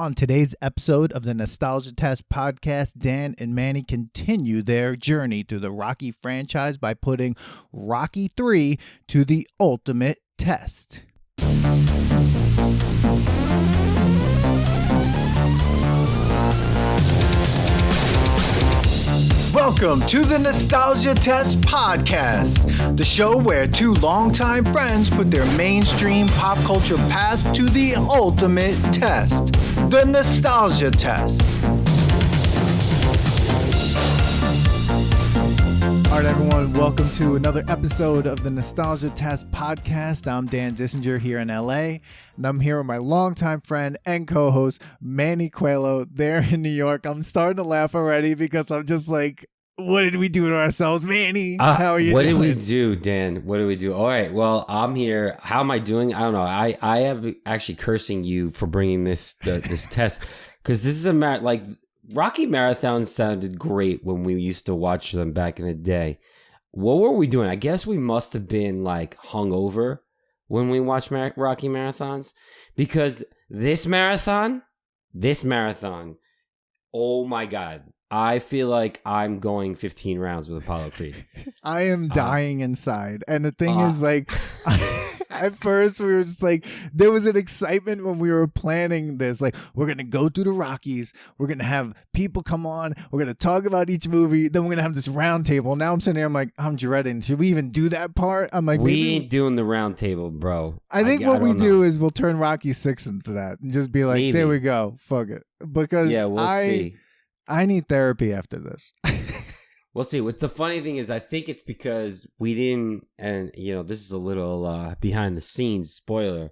On today's episode of the Nostalgia Test podcast, Dan and Manny continue their journey through the Rocky franchise by putting Rocky 3 to the ultimate test. Welcome to the Nostalgia Test podcast, the show where two longtime friends put their mainstream pop culture past to the ultimate test, the Nostalgia Test. All right, everyone, welcome to another episode of the Nostalgia Test podcast. I'm Dan Dissinger here in LA, and I'm here with my longtime friend and co-host, Manny Coelho, there in New York. I'm starting to laugh already because I'm just like, what did we do to ourselves, Manny? How are you doing? What did we do, Dan? What did we do? All right, well, I'm here. How am I doing? I don't know. I am actually cursing you for bringing this test, because this is like Rocky marathons sounded great when we used to watch them back in the day. What were we doing? I guess we must have been like hungover when we watched Rocky marathons, because this marathon, oh my God. I feel like I'm going 15 rounds with Apollo Creed. I am dying inside. And the thing is, like, at first we were just like, there was an excitement when we were planning this. Like, we're going to go through the Rockies. We're going to have people come on. We're going to talk about each movie. Then we're going to have this round table. Now I'm sitting there, I'm like, I'm dreading. Should we even do that part? I'm like, we ain't doing the round table, bro. I think what we do is we'll turn Rocky 6 into that and just be like, there we go. Fuck it. Because we'll see. I need therapy after this. We'll see. What the funny thing is, I think it's because we didn't, and this is a little behind the scenes spoiler.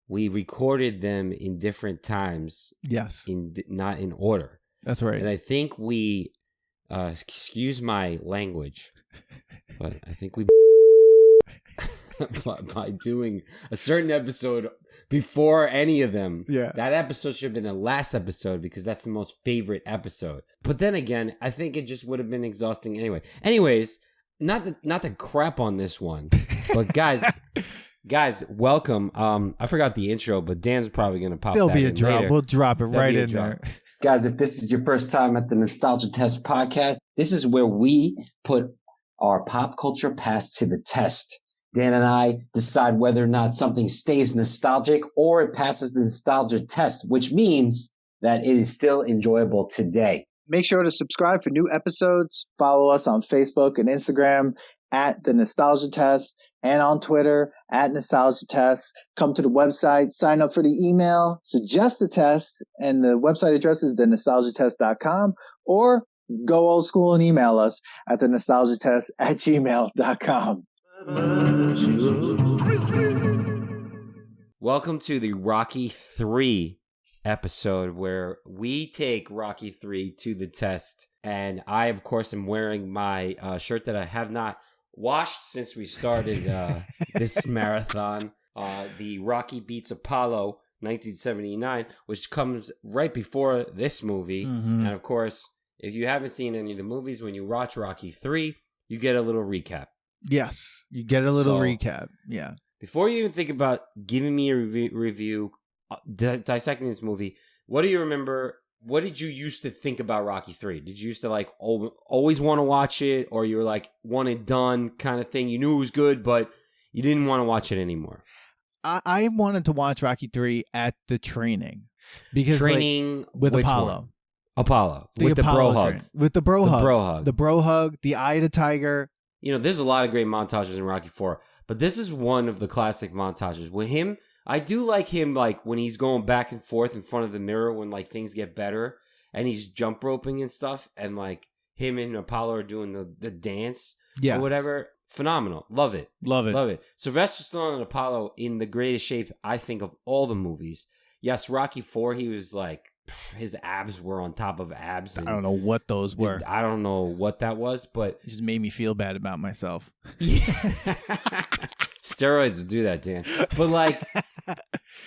We recorded them in different times. Yes. Not in order. That's right. And I think we, excuse my language, but I think we by doing a certain episode before any of them. Yeah. That episode should have been the last episode because that's the most favorite episode. But then again, I think it just would have been exhausting anyway. Anyways, not to crap on this one, but guys, welcome. I forgot the intro, but Dan's probably going to pop There'll that be a in drop. later. We'll drop it right in there. Guys, if this is your first time at the Nostalgia Test podcast, this is where we put our pop culture past to the test. Dan and I decide whether or not something stays nostalgic or it passes the nostalgia test, which means that it is still enjoyable today. Make sure to subscribe for new episodes. Follow us on Facebook and Instagram at The Nostalgia Test and on Twitter at Nostalgia Test. Come to the website, sign up for the email, suggest a test, and the website address is thenostalgiatest.com, or go old school and email us at thenostalgiatest@gmail.com. Welcome to the Rocky 3 episode where we take Rocky 3 to the test. And I, of course, am wearing my shirt that I have not washed since we started this marathon. The Rocky Beats Apollo 1979, which comes right before this movie. Mm-hmm. And, of course, if you haven't seen any of the movies, when you watch Rocky 3, you get a little recap. Yes, you get a little recap. Yeah. Before you even think about giving me a review, dissecting this movie, what do you remember? What did you used to think about Rocky 3? Did you used to like always want to watch it, or you were like one and done kind of thing? You knew it was good, but you didn't want to watch it anymore. I wanted to watch Rocky 3 at the training because with which Apollo. One? Apollo with the bro hug. With the bro hug. The bro hug, the eye of the tiger. There's a lot of great montages in Rocky 4, but this is one of the classic montages. With him, I do like him, like, when he's going back and forth in front of the mirror when, like, things get better, and he's jump roping and stuff, and, like, him and Apollo are doing the dance or whatever. Phenomenal. Love it. Love it. Sylvester Stallone and Apollo in the greatest shape, I think, of all the movies. Yes, Rocky 4, he was, like, his abs were on top of abs. I don't know what those were. I don't know what that was, but it just made me feel bad about myself. Steroids would do that, Dan. But like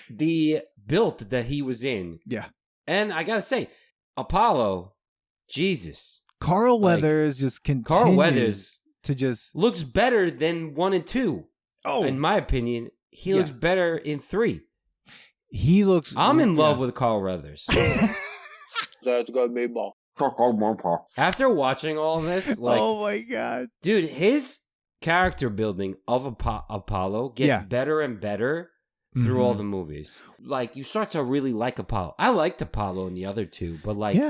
the build that he was in. Yeah. And I got to say, Apollo, Jesus. Carl Weathers just continues to just looks better than 1 and 2. Oh. In my opinion, he looks better in 3. he looks. I'm in love with Carl Weathers. That's good meatball. After watching all of this, like, oh my god, dude, his character building of Apollo gets better and better through all the movies. Like, you start to really like Apollo. I liked Apollo in the other two, but like,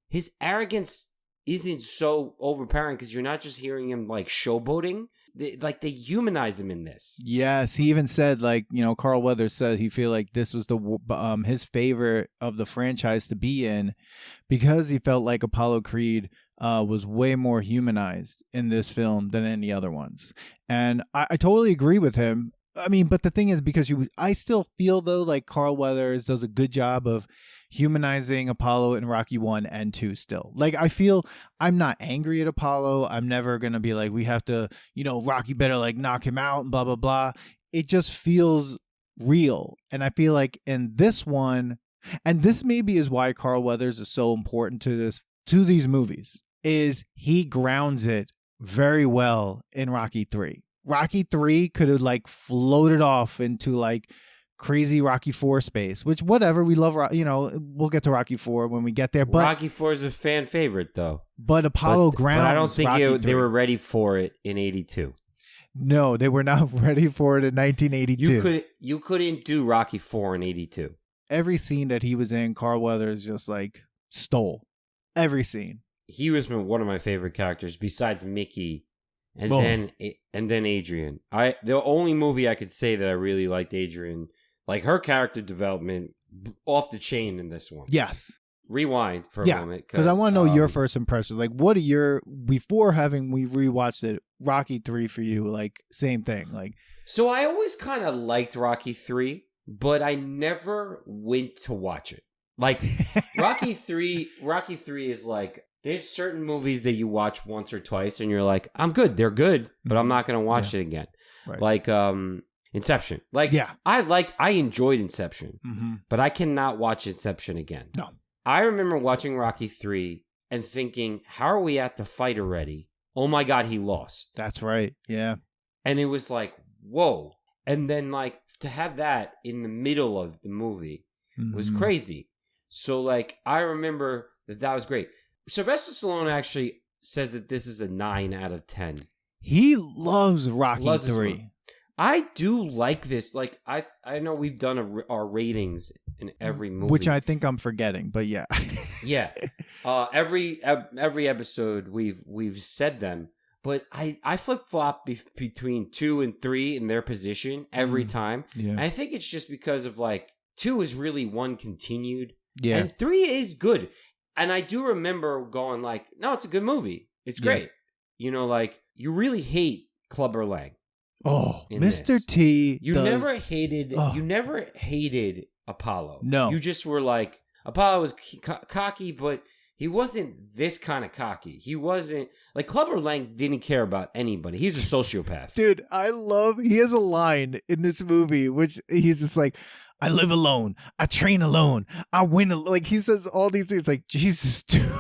his arrogance isn't so overpowering because you're not just hearing him like showboating. They humanize him in this. Yes, he even said, like, you know, Carl Weathers said he feel like this was the his favorite of the franchise to be in because he felt like Apollo Creed was way more humanized in this film than any other ones. And I totally agree with him. I mean, but the thing is, because I still feel though like Carl Weathers does a good job of humanizing Apollo in Rocky 1 and 2 still. Like, I feel I'm not angry at Apollo. I'm never going to be like, we have to, you know, Rocky better like knock him out and blah, blah, blah. It just feels real. And I feel like in this one, and this maybe is why Carl Weathers is so important to these movies, is he grounds it very well in Rocky 3. Rocky 3 could have like floated off into like crazy Rocky 4 space, which whatever, we love, you know, we'll get to Rocky 4 when we get there. But Rocky 4 is a fan favorite though. But Apollo grounds. But I don't think they were ready for it in 82. No, they were not ready for it in 1982. You couldn't do Rocky 4 in 82. Every scene that he was in, Carl Weathers just like stole every scene. He was one of my favorite characters besides Mickey. And then Adrian. The only movie I could say that I really liked Adrian, like her character development, off the chain in this one. Yes. Rewind for a moment. Because I want to know your first impressions. Like, what are your, before we rewatched it, Rocky 3 for you, like, same thing. Like, so I always kind of liked Rocky 3, but I never went to watch it. Like, Rocky 3 is like, there's certain movies that you watch once or twice and you're like, I'm good. They're good, but I'm not going to watch it again. Right. Like Inception. Like, I enjoyed Inception, but I cannot watch Inception again. No. I remember watching Rocky 3 and thinking, how are we at the fight already? Oh my God, he lost. That's right. Yeah. And it was like, whoa. And then like to have that in the middle of the movie was crazy. So like, I remember that was great. Sylvester Stallone actually says that this is a 9 out of 10. He loves Rocky 3. I do like this. Like, I know we've done our ratings in every movie, which I think I'm forgetting, but yeah. Yeah. Every episode we've said them, but I flip flop between 2 and 3 in their position every time. Yeah. And I think it's just because of like 2 is really one continued. Yeah. And 3 is good. And I do remember going like, no, it's a good movie. It's great. Yeah. You know, like, you really hate Clubber Lang. Oh, Mr. This. T. You never hated Apollo. No. You just were like, Apollo was cocky, but he wasn't this kind of cocky. He wasn't, like, Clubber Lang didn't care about anybody. He's a sociopath. Dude, he has a line in this movie, which he's just like, I live alone. I train alone. I win. Like, he says all these things. Like, Jesus, dude.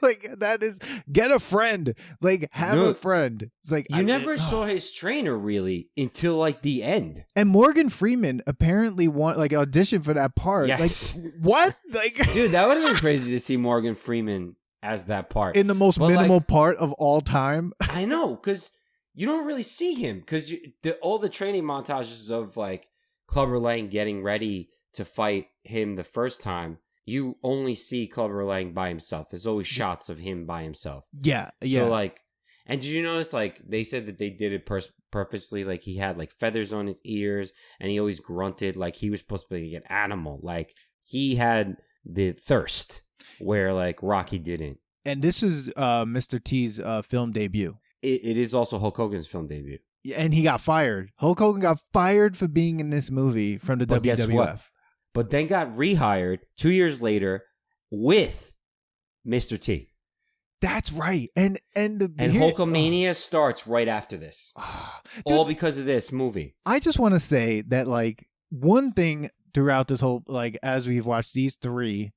Like, that is, get a friend. Like, have a friend. It's like, you never saw his trainer really until like the end. And Morgan Freeman apparently auditioned for that part. Yes. Like, what? Like, dude, that would have been crazy to see Morgan Freeman as that part in the most minimal part of all time. I know, because you don't really see him, because all the training montages of like Clubber Lang getting ready to fight him the first time, you only see Clubber Lang by himself. There's always shots of him by himself. Yeah, So like, and did you notice like they said that they did it purposely? Like, he had like feathers on his ears and he always grunted like he was supposed to be an animal. Like, he had the thirst where like Rocky didn't. And this is Mr. T's film debut. It is also Hulk Hogan's film debut. And he got fired. Hulk Hogan got fired for being in this movie from the WWF. Guess what? But then got rehired 2 years later with Mr. T. That's right. And Hulkamania starts right after this. All because of this movie. I just want to say that, like, one thing throughout this whole, like, as we've watched these 3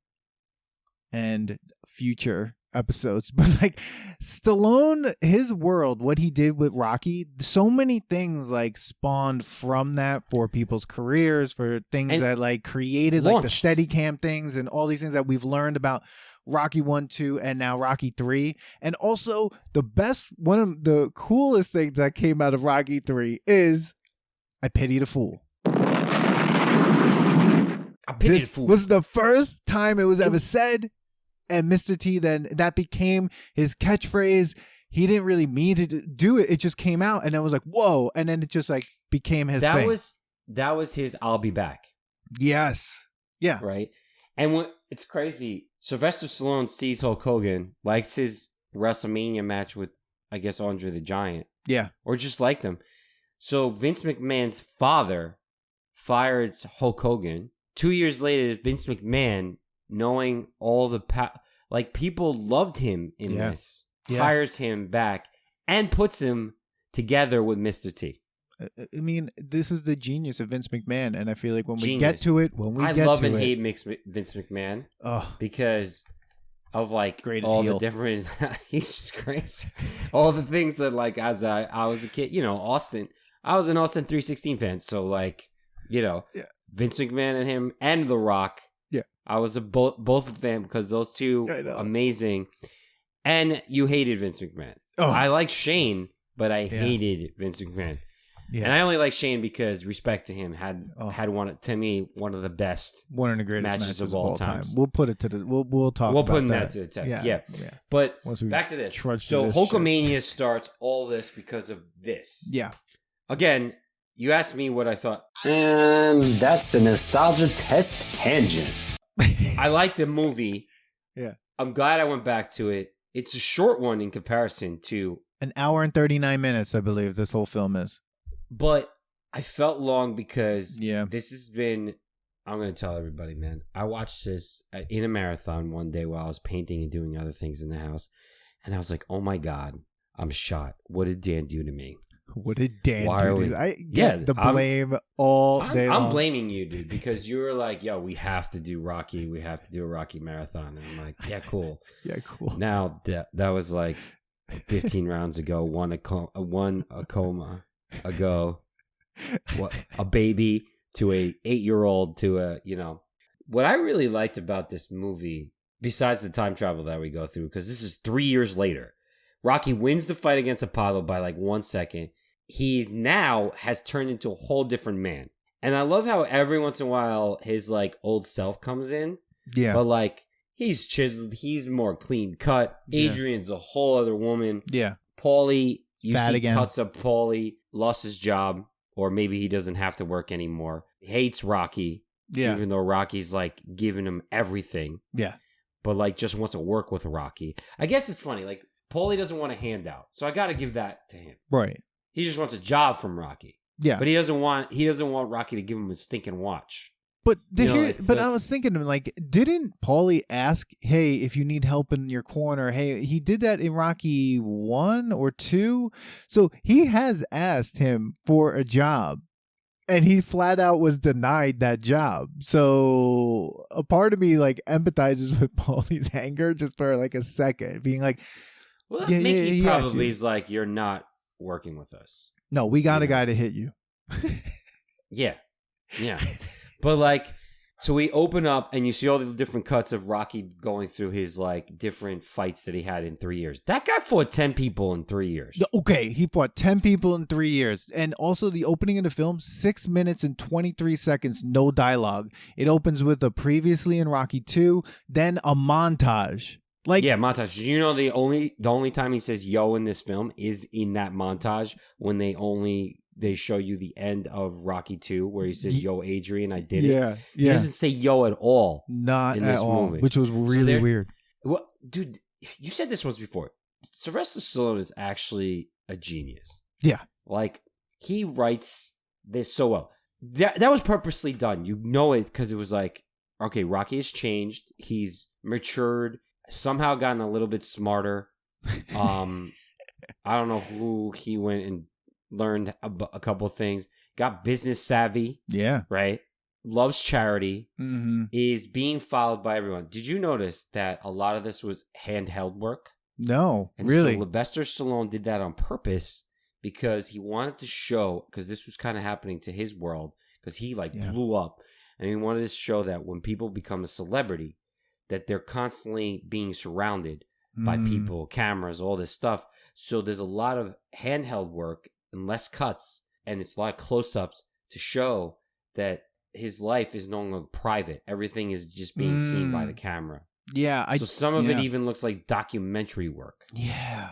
and future episodes, but like Stallone, his world, what he did with Rocky, so many things like spawned from that for people's careers, for things And that like created like the launched. Steadicam things and all these things that we've learned about Rocky 1, 2, and now Rocky 3. And also one of the coolest things that came out of Rocky 3 is I pity the fool. I pity the fool. Was the first time it was ever said. And Mr. T, then that became his catchphrase. He didn't really mean to do it. It just came out, and it was like, whoa. And then it just like became his thing. That was his I'll be back. Yes. Yeah. Right? And it's crazy. Sylvester Stallone sees Hulk Hogan, likes his WrestleMania match with, I guess, Andre the Giant. Yeah. Or just liked him. So Vince McMahon's father fired Hulk Hogan. 2 years later, Vince McMahon, knowing all the people loved him in this, hires him back and puts him together with Mr. T. I mean, this is the genius of Vince McMahon, and I feel like when we Genius. get to it, I love and hate Vince McMahon because of like greatest all heel. the different. He's just crazy. All the things that like as I was a kid, Austin. I was an Austin 316 fan, so like Vince McMahon and him and The Rock. I was both of them because those two amazing. And you hated Vince McMahon. Oh. I like Shane, but I hated Vince McMahon. Yeah. And I only like Shane because respect to him had one of the best, one of the greatest matches of all time. We'll put it to the we'll talk. We'll about put that to the test. Yeah. But back to this. So Hulkamania starts all this because of this. Yeah. Again, you asked me what I thought, and that's a nostalgia test tangent. I like the movie. Yeah. I'm glad I went back to it. It's a short one in comparison to... An hour and 39 minutes, I believe this whole film is. But I felt long because this has been... I'm going to tell everybody, man. I watched this in a marathon one day while I was painting and doing other things in the house. And I was like, oh my God, I'm shot. What did Dan do to me? What did Dan do? I get the blame all day long. I'm blaming you, dude, because you were like, yo, we have to do Rocky. We have to do a Rocky marathon. And I'm like, yeah, cool. Yeah, cool. Now, that was like 15 rounds ago, one a coma ago, a baby to a 8-year-old to a, What I really liked about this movie, besides the time travel that we go through, because this is 3 years later, Rocky wins the fight against Apollo by like 1 second. He now has turned into a whole different man. And I love how every once in a while his like old self comes in. Yeah. But like he's chiseled. He's more clean cut. Adrian's a whole other woman. Yeah. Paulie, you Fat see again. cuts up Paulie, lost his job. Or maybe he doesn't have to work anymore. Hates Rocky. Yeah. Even though Rocky's like giving him everything. Yeah. But like just wants to work with Rocky. I guess it's funny. Like Paulie doesn't want a handout. So I got to give that to him. Right. He just wants a job from Rocky. Yeah. But he doesn't want Rocky to give him a stinking watch. But I was thinking, like, didn't Paulie ask, hey, if you need help in your corner? Hey, he did that in Rocky 1 or 2. So he has asked him for a job. And he flat out was denied that job. So a part of me, like, empathizes with Paulie's anger just for, like, a second. Being like, well, Mickey probably is like, you're not working with us. No, we got a guy to hit you. Yeah. But like, so we open up and you see all the different cuts of Rocky going through his like different fights that he had in 3 years. That guy fought 10 people in 3 years. Okay, he fought 10 people in 3 years. And also the opening of the film, 6 minutes and 23 seconds, no dialogue. It opens with a previously in Rocky 2, then a montage. Like, yeah, montage. You know, the only time he says yo in this film is in that montage when they show you the end of Rocky 2 where he says yo Adrian, I did it. Yeah. He doesn't say yo at all. Not in this at all, movie. Which was really weird. Well, dude, you said this once before. Sylvester Stallone is actually a genius. Yeah. Like, he writes this so well. That was purposely done. You know it because it was like, okay, Rocky has changed. He's matured. Somehow gotten a little bit smarter. I don't know who he went and learned a couple of things. Got business savvy. Yeah. Right? loves charity, Mm-hmm. is being followed by everyone. Did you notice that a lot of this was handheld work? No, And really. so Sylvester Stallone did that on purpose because he wanted to show, because this was kind of happening to his world, because he blew up, and he wanted to show that when people become a celebrity, that they're constantly being surrounded by people, cameras, all this stuff. So there's a lot of handheld work and less cuts, and it's a lot of close-ups to show that his life is no longer private. Everything is just being seen by the camera. Yeah. So some of it even looks like documentary work. Yeah.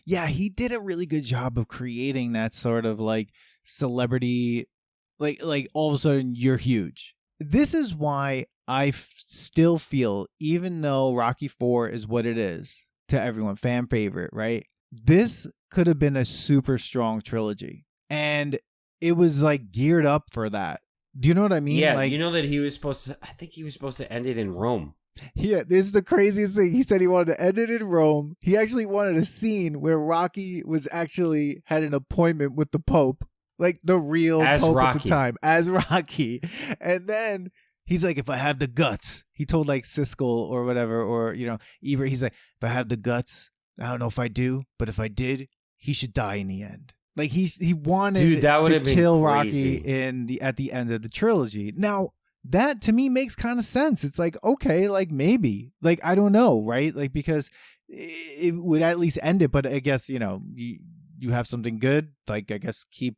Yeah, he did a really good job of creating that sort of like celebrity, like all of a sudden you're huge. This is why I still feel, even though Rocky IV is what it is to everyone, fan favorite, right? This could have been a super strong trilogy. And it was like geared up for that. Do you know what I mean? Yeah, like, you know that he was supposed to, I think he was supposed to end it in Rome. Yeah, this is the craziest thing. He said he wanted to end it in Rome. He actually wanted a scene where Rocky had an appointment with the Pope, like the real as Pope Rocky. at the time, as Rocky. And then he's like, if I have the guts, he told like Siskel or whatever, or, Ebert, he's like, if I have the guts, I don't know if I do, but if I did, he should die in the end. Like he wanted to kill Rocky at the end of the trilogy. Now, that to me makes kind of sense. It's like, okay, like maybe, like, I don't know, right? Like, because it would at least end it. But I guess, you have something good, like, I guess keep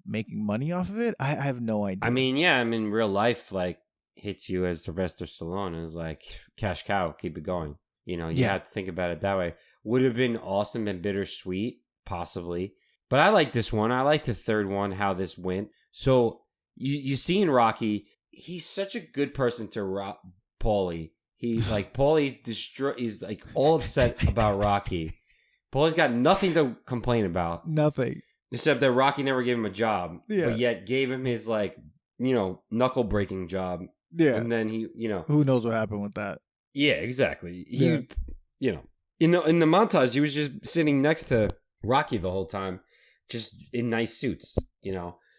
making money off of it. I have no idea. I mean, yeah, I mean, real life, like, hits you as Sylvester Stallone is like, cash cow, keep it going. You have to think about it that way. Would have been awesome and bittersweet, possibly. But I like this one. I like the third one, how this went. So you see in Rocky, he's such a good person to Paulie. He's like all upset about Rocky. Paulie's got nothing to complain about. Nothing. Except that Rocky never gave him a job. Yeah. But yet gave him his knuckle breaking job. Yeah. And then he, who knows what happened with that? Yeah, exactly. He in the montage, he was just sitting next to Rocky the whole time, just in nice suits,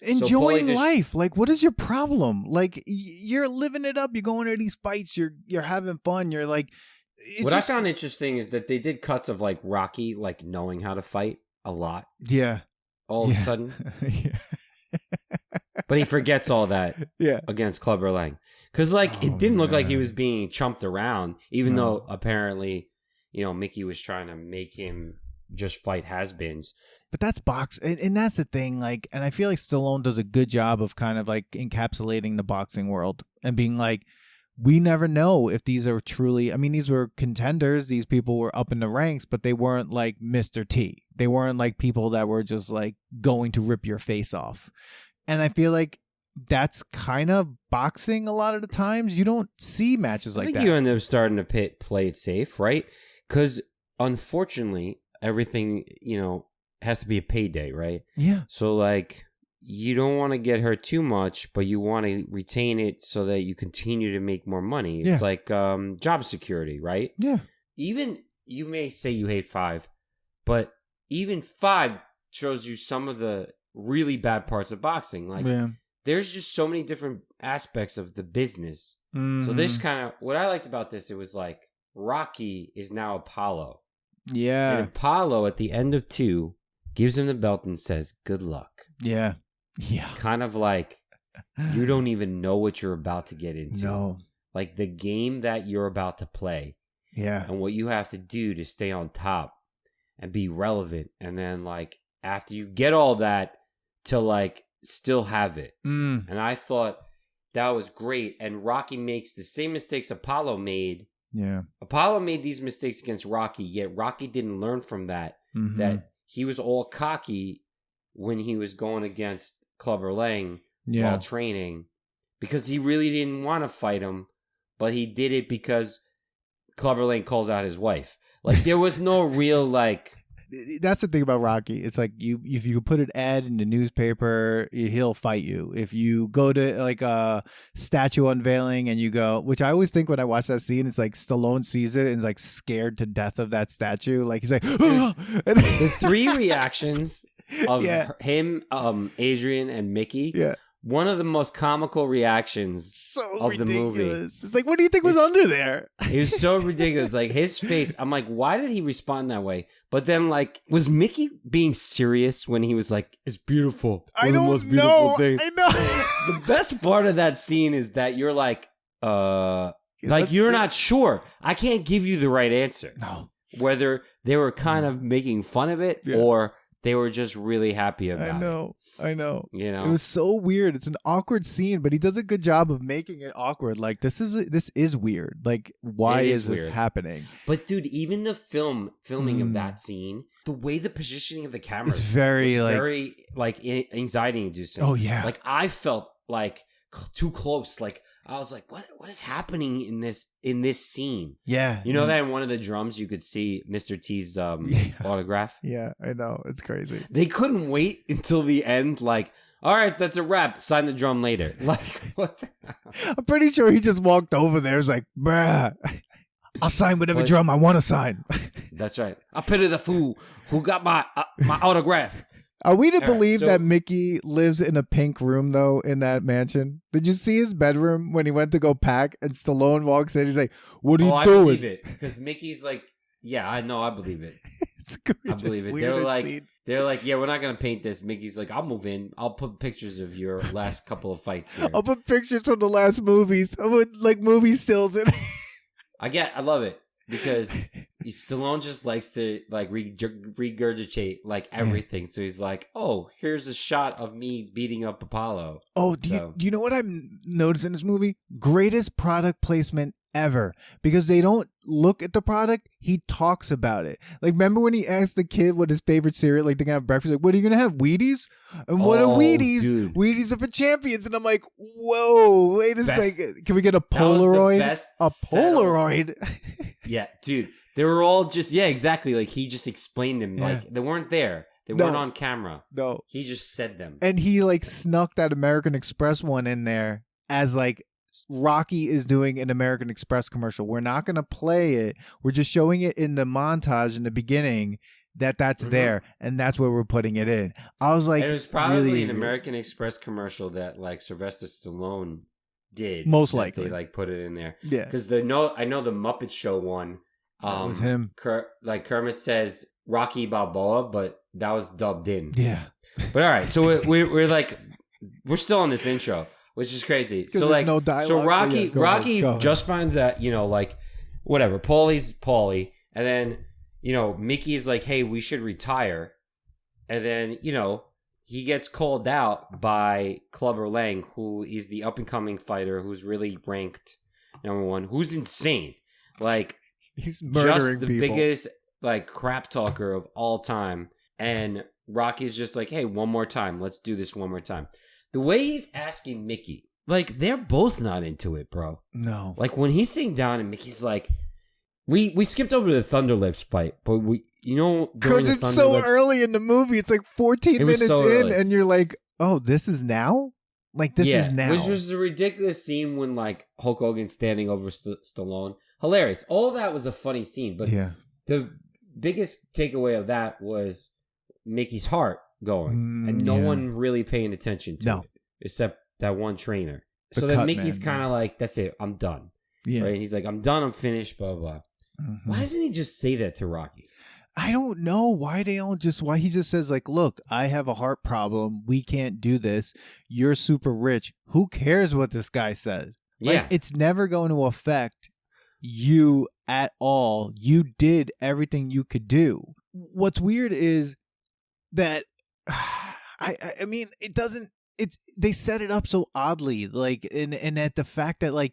enjoying life. Like, what is your problem? Like, you're living it up. You're going to these fights. You're having fun. You're like, I found interesting is that they did cuts of like Rocky, like knowing how to fight a lot. Yeah. All of a sudden. Yeah. But he forgets all that. Yeah. Against Clubber Lang. Because it didn't look like he was being chumped around, even though apparently, Mickey was trying to make him just fight has-beens. But that's boxing, and that's the thing, like, and I feel like Stallone does a good job of kind of like encapsulating the boxing world and being like, we never know if these are truly, I mean, these were contenders, these people were up in the ranks, but they weren't like Mr. T. They weren't like people that were just like going to rip your face off. And I feel like that's kind of boxing a lot of the times. You don't see matches like that. I think you end up starting to play it safe, right? Because unfortunately, everything, has to be a payday, right? Yeah. So you don't want to get hurt too much, but you want to retain it so that you continue to make more money. It's like job security, right? Yeah. Even you may say you hate 5, but even 5 shows you some of the really bad parts of boxing. There's just so many different aspects of the business. Mm-hmm. So this kind of what I liked about this, it was like Rocky is now Apollo. Yeah. And Apollo at the end of 2 gives him the belt and says, good luck. Yeah. Yeah. Kind of like, you don't even know what you're about to get into. No. Like the game that you're about to play. Yeah. And what you have to do to stay on top and be relevant. And then after you get all that to still have it. Mm. And I thought that was great. And Rocky makes the same mistakes Apollo made. Yeah. Apollo made these mistakes against Rocky, yet Rocky didn't learn from that. Mm-hmm. That he was all cocky when he was going against Clubber Lang while training because he really didn't want to fight him, but he did it because Clubber Lang calls out his wife. There was no real That's the thing about Rocky. It's like if you put an ad in the newspaper, he'll fight you. If you go to a statue unveiling and you go, which I always think when I watch that scene, it's like Stallone sees it and is like scared to death of that statue. He's like, oh! The 3 reactions of him, Adrian, and Mickey one of the most comical reactions of ridiculous. the movie. It's like, what do you think was under there? It was so ridiculous. Like his face, I'm like, why did he respond that way? But then, like, was Mickey being serious when he was like, "It's beautiful"? I don't know. I know. The best part of that scene is that you're like, you're not sure. I can't give you the right answer. No. Whether they were kind of making fun of it or they were just really happy about it. I know. You know, it was so weird. It's an awkward scene, but he does a good job of making it awkward. Like this is weird. Like why is this happening? But dude, even the filming of that scene, the way the positioning of the camera, it's very anxiety inducing. Oh yeah. Like I felt like too close. Like I was like, what is happening in this scene? Yeah. You know that in one of the drums you could see Mr. T's autograph? Yeah, I know. It's crazy. They couldn't wait until the end, like, all right, that's a wrap. Sign the drum later. Like, what the hell? I'm pretty sure he just walked over there. It's like, bruh, I'll sign whatever drum I want to sign. That's right. I pity the fool who got my autograph. Are we to believe that Mickey lives in a pink room, though, in that mansion? Did you see his bedroom when he went to go pack and Stallone walks in? He's like, what are you doing? I believe it. Because Mickey's like, yeah, I know, I believe it. It's crazy. I believe it. They're like, yeah, we're not going to paint this. Mickey's like, I'll move in. I'll put pictures of your last couple of fights here. I'll put pictures from the last movies. I'll put, like, movie stills in. I love it. Because Stallone just likes to like regurgitate like everything. So he's like, oh, here's a shot of me beating up Apollo. Oh, do you know what I'm noticing in this movie? Greatest product placement ever. Because they don't look at the product, he talks about it. Like, remember when he asked the kid what his favorite cereal, like they're gonna have breakfast, like, what are you gonna have? Wheaties? And what are Wheaties? Dude. Wheaties are for champions. And I'm like, whoa, wait a second. Can we get a Polaroid? A Polaroid? Yeah, dude. They were all just, exactly. Like, he just explained them. Yeah. Like, they weren't there. They weren't on camera. No. He just said them. And he, like, snuck that American Express one in there as, like, Rocky is doing an American Express commercial. We're not going to play it. We're just showing it in the montage in the beginning that's there. And that's where we're putting it in. I was like, and it was probably an American Express commercial that, like, Sylvester Stallone did. Most likely. They, like, put it in there. Yeah. Because I know the Muppet Show one. That was him. Kermit says Rocky Balboa, but that was dubbed in. Yeah. But all right, so we're like, we're still on this intro, which is crazy. So like, no dialogue, so Rocky go just finds out, like, whatever, Paulie's Paulie, and then Mickey's like, hey, we should retire, and then he gets called out by Clubber Lang, who is the up and coming fighter who's really ranked #1, who's insane, like. He's murdering just the people. Biggest like crap talker of all time. And Rocky's just like, hey, one more time. Let's do this one more time. The way he's asking Mickey, like, they're both not into it, bro. No. Like, when he's sitting down and Mickey's like, we skipped over to the Thunderlips fight, but because it's so early in the movie. It's like 14 minutes so in, and you're like, oh, this is now? Like, this is now. Which was a ridiculous scene when, like, Hulk Hogan's standing over Stallone. Hilarious. All of that was a funny scene, but the biggest takeaway of that was Mickey's heart going, and no one really paying attention to it, except that one trainer. So then Mickey's kind of like, that's it, I'm done. Yeah. Right? He's like, I'm done, I'm finished, blah, blah, blah. Mm-hmm. Why doesn't he just say that to Rocky? I don't know why he just says, like, look, I have a heart problem. We can't do this. You're super rich. Who cares what this guy said? Like, it's never going to affect you at all. You did everything you could do. What's weird is that I mean, they set it up so oddly, like, and at the fact that, like,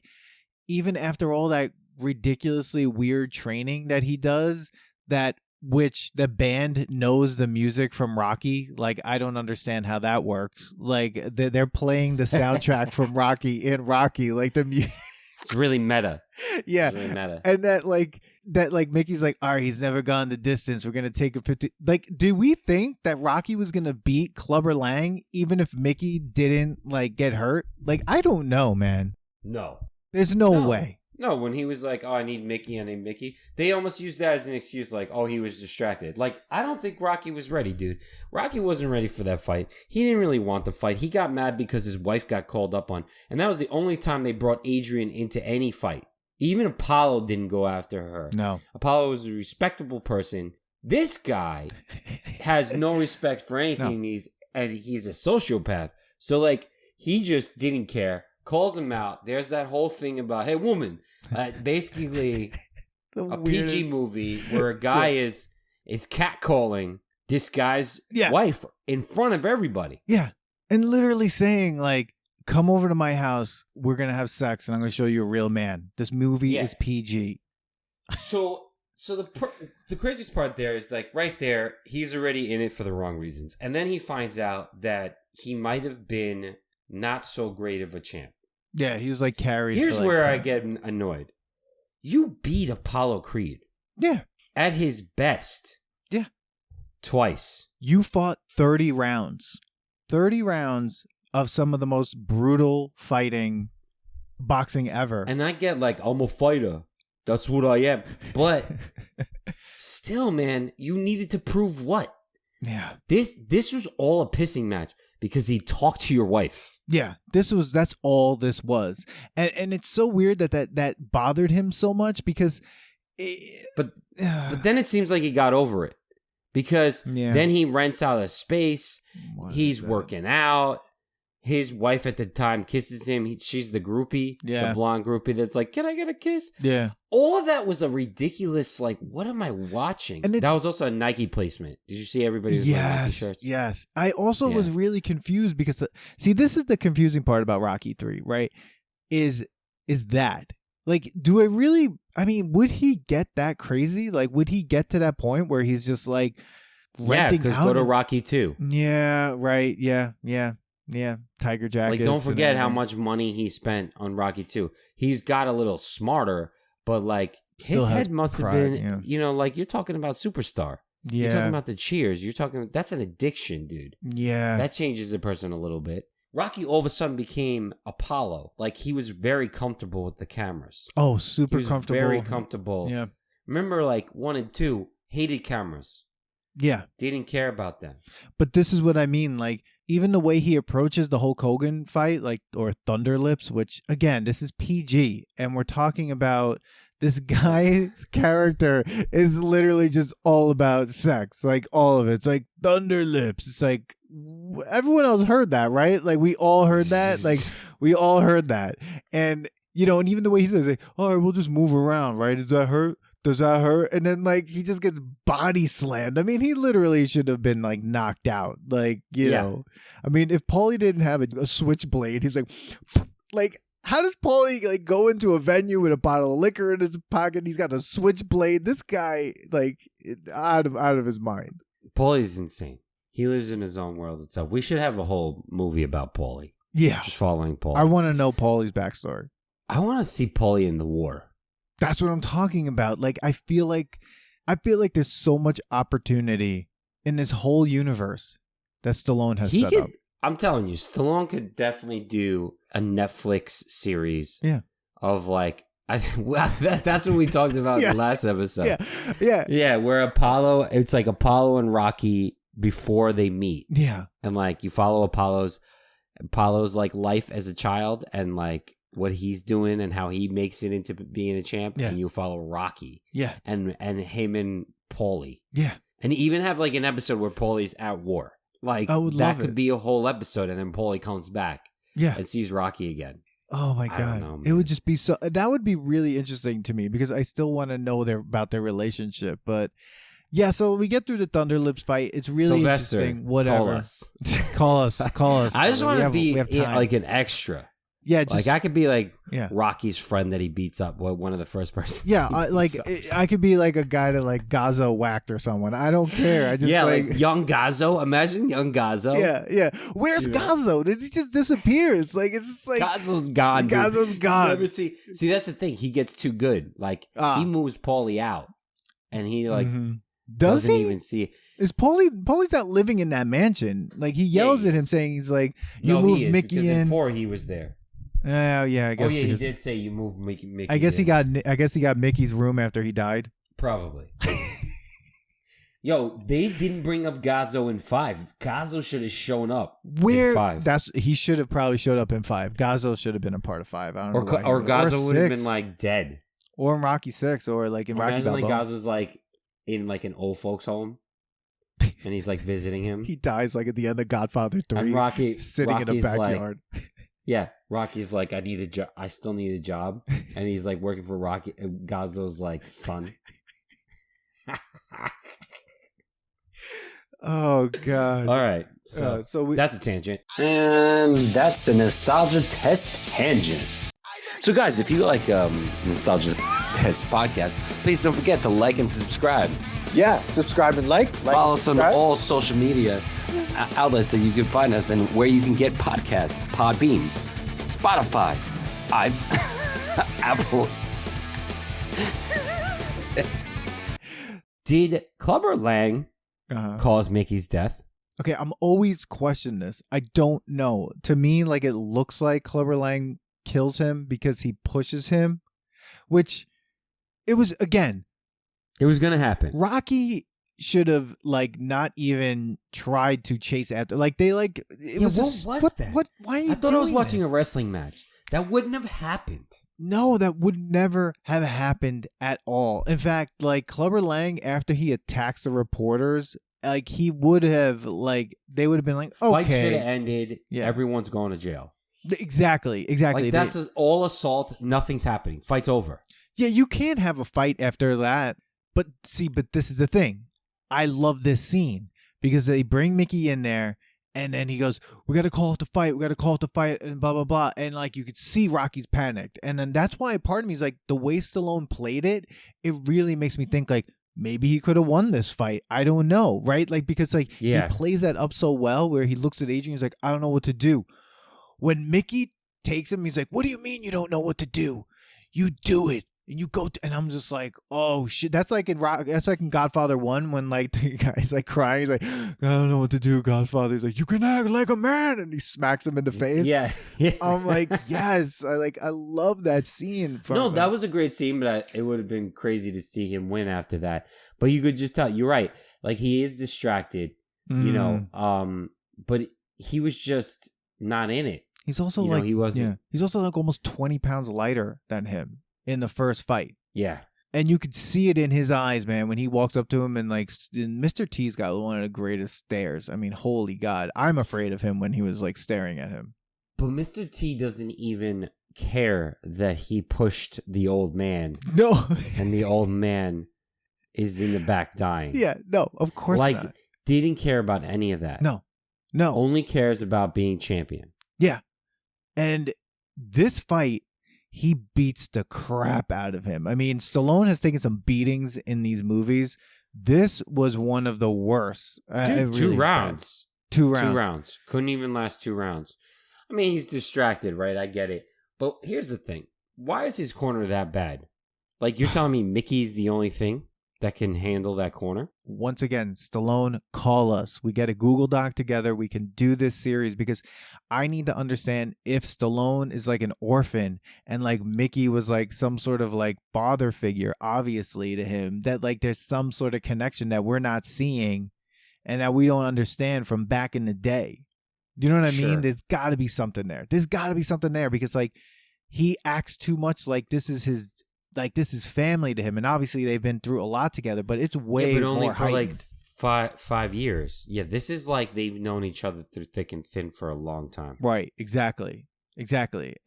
even after all that ridiculously weird training that he does, which the band knows the music from Rocky. Like, I don't understand how that works. Like, they're playing the soundtrack from Rocky in Rocky, like the music. It's really meta. Yeah. It's really meta. And that Mickey's like, all right, he's never gone the distance. We're going to take a 50. Like, do we think that Rocky was going to beat Clubber Lang even if Mickey didn't, like, get hurt? Like, I don't know, man. No. There's no way. No, when he was like, "Oh, I need Mickey," they almost used that as an excuse, like, "Oh, he was distracted." Like, I don't think Rocky was ready, dude. Rocky wasn't ready for that fight. He didn't really want the fight. He got mad because his wife got called up on, and that was the only time they brought Adrian into any fight. Even Apollo didn't go after her. No. Apollo was a respectable person. This guy has no respect for anything. No. He's a sociopath. So, like, he just didn't care. Calls him out. There's that whole thing about, hey, woman. Basically, a PG movie where a guy is catcalling this guy's wife in front of everybody. Yeah. And literally saying, like, come over to my house. We're going to have sex, and I'm going to show you a real man. This movie is PG. So the craziest part there is, like, right there, he's already in it for the wrong reasons. And then he finds out that he might have been not so great of a champ. Yeah, he was like carried. Here's where I get annoyed. You beat Apollo Creed. Yeah. At his best. Yeah. Twice. You fought 30 rounds. 30 rounds of some of the most brutal boxing ever. And I get like, I'm a fighter. That's what I am. But still, man, you needed to prove what? Yeah. This was all a pissing match because he talked to your wife. Yeah, that's all this was. And it's so weird that bothered him so much because but then it seems like he got over it. Because then he rents out a space. He's working out. His wife at the time kisses him. She's the groupie, the blonde groupie that's like, can I get a kiss? Yeah. All of that was a ridiculous, like, what am I watching? And that was also a Nike placement. Did you see everybody was wearing Nike shirts? Yes. I also was really confused because, see, this is the confusing part about Rocky 3, right? Is that, like, would he get that crazy? Like, would he get to that point where he's just like renting out? Yeah, because go to Rocky 2. Yeah, right. Yeah. Tiger jackets. Like, don't forget how much money he spent on Rocky 2. He's got a little smarter, but like his head must have been, like you're talking about Superstar. Yeah. You're talking about the cheers. That's an addiction, dude. Yeah. That changes a person a little bit. Rocky all of a sudden became Apollo. Like, he was very comfortable with the cameras. Oh, super comfortable. Very comfortable. Yeah. Remember, like, 1 and 2 hated cameras. Yeah. They didn't care about them. But this is what I mean. Like, even the way he approaches the Hulk Hogan fight, like, or Thunder Lips, which, again, this is PG. And we're talking about this guy's character is literally just all about sex. Like, all of it. It's like Thunder Lips. It's like, everyone else heard that, right? Like, we all heard that. Like, we all heard that. And, and even the way he says, like, all right, we'll just move around, right? Does that hurt? Does that hurt? And then, like, he just gets body slammed. I mean, he literally should have been, like, knocked out. Like, you know. I mean, if Paulie didn't have a switchblade, he's like, how does Paulie, like, go into a venue with a bottle of liquor in his pocket? He's got a switchblade. This guy, like, out of his mind. Paulie's insane. He lives in his own world itself. We should have a whole movie about Paulie. Yeah. Just following Paulie. I want to know Paulie's backstory. I want to see Paulie in the war. That's what I'm talking about. Like, I feel like there's so much opportunity in this whole universe that Stallone has set up. I'm telling you, Stallone could definitely do a Netflix series. Yeah. Of like, that's what we talked about in the last episode. Yeah. Where it's like Apollo and Rocky before they meet. Yeah. And like, you follow Apollo's like life as a child and like what he's doing and how he makes it into being a champ, and you follow Rocky. Yeah. And him and Paulie. Yeah. And even have like an episode where Paulie's at war. Like, that could be a whole episode, and then Paulie comes back. Yeah. And sees Rocky again. Oh my God. It would just be that would be really interesting to me because I still want to know about their relationship. But yeah, so we get through the Thunder Lips fight. It's really interesting. Whatever. Call us. I just want to be like an extra. Yeah, like I could be like Rocky's friend that he beats up. One of the first persons. Yeah, I could be like a guy that like Gazzo whacked or someone. I don't care. I just like young Gazzo. Imagine young Gazzo. Yeah. Where's Gazzo? Did he just disappear? It's just like Gazzo's gone. Gazzo's gone. Never see, that's the thing. He gets too good. Like he moves Paulie out, and he like doesn't even see it. Is Paulie's not living in that mansion? Like he yells at him saying he's like, "You moved Mickey in." Before he was there. Yeah, I guess. Oh yeah, he because- did say you moved Mickey. I guess he in. got Mickey's room after he died. Probably. Yo, they didn't bring up Gazzo in 5. Gazzo should have shown up in 5. He should have probably showed up in 5. Gazzo should have been a part of 5. I don't know why Or Gazzo would have 6. been like dead. Or in Rocky 6, or like in Rocky Imagine like Balboa. Gazzo's like in like an old folks home, and he's like visiting him. He dies like at the end of Godfather 3. And Rocky sitting in a Rocky's backyard. Like, yeah, Rocky's like, I need a job. I still need a job, and he's like working for Rocky Gazzo's like son. Oh God! All right, so that's a tangent, and that's a nostalgia test tangent. So, guys, if you like Nostalgia Test podcast, please don't forget to like and subscribe. Yeah, subscribe and like. Follow us on all social media outlets that you can find us and where you can get podcasts: Podbean, Spotify, Apple. Did Clubber Lang cause Mickey's death? Okay, I'm always questioning this. I don't know. To me, like it looks like Clubber Lang kills him because he pushes him, which it was again. It was gonna happen. Rocky should have like not even tried to chase after. Like they like. It was what just, was that? What? Why are you? I thought I was doing watching this? a wrestling match. That wouldn't have happened. No, that would never have happened at all. In fact, like Clubber Lang, after he attacks the reporters, like he would have, like they would have been like, okay, Fight should have ended. Yeah. Everyone's going to jail. Exactly. Like that's all assault. Nothing's happening. Fight's over. Yeah, you can't have a fight after that. But this is the thing. I love this scene because they bring Mickey in there. And then he goes, we got to call it to fight. We got to call it to fight and blah, blah, blah. And like you could see Rocky's panicked. And then that's why part of me is like the way Stallone played it, it really makes me think like maybe he could have won this fight. I don't know. Right. Like because like he plays that up so well where he looks at Adrian. He's like, I don't know what to do. When Mickey takes him, he's like, what do you mean you don't know what to do? You do it. And you go, and I'm just like, oh shit. That's like in Godfather 1 when like the guy's like crying. He's like, I don't know what to do, Godfather. He's like, you can act like a man, and he smacks him in the face. Yeah. I'm like, yes. I love that scene. That was a great scene, but it would have been crazy to see him win after that. But you could just tell. You're right. Like he is distracted, you know. But he was just not in it. He's also he wasn't. Yeah. He's also like almost 20 pounds lighter than him in the first fight. Yeah. And you could see it in his eyes, man, when he walks up to him and like Mr. T's got one of the greatest stares. I mean, holy God. I'm afraid of him when he was like staring at him. But Mr. T doesn't even care that he pushed the old man. No. And the old man is in the back dying. Yeah, no, of course not. Didn't care about any of that. No. Only cares about being champion. Yeah. And this fight, he beats the crap out of him. I mean, Stallone has taken some beatings in these movies. This was one of the worst. Dude, really 2 rounds. 2 rounds. 2 rounds. Couldn't even last 2 rounds. I mean, he's distracted, right? I get it. But here's the thing. Why is his corner that bad? Like, you're telling me Mickey's the only thing that can handle that corner? Once again, Stallone, call us. We get a Google Doc together. We can do this series because I need to understand if Stallone is like an orphan and like Mickey was like some sort of like father figure, obviously, to him, that like there's some sort of connection that we're not seeing and that we don't understand from back in the day. Do you know what I mean? There's got to be something there. There's got to be something there because like he acts too much like this is his family to him, and obviously they've been through a lot together, but it's way but only more for heightened. like 5 years. Yeah, this is like they've known each other through thick and thin for a long time. Right, exactly.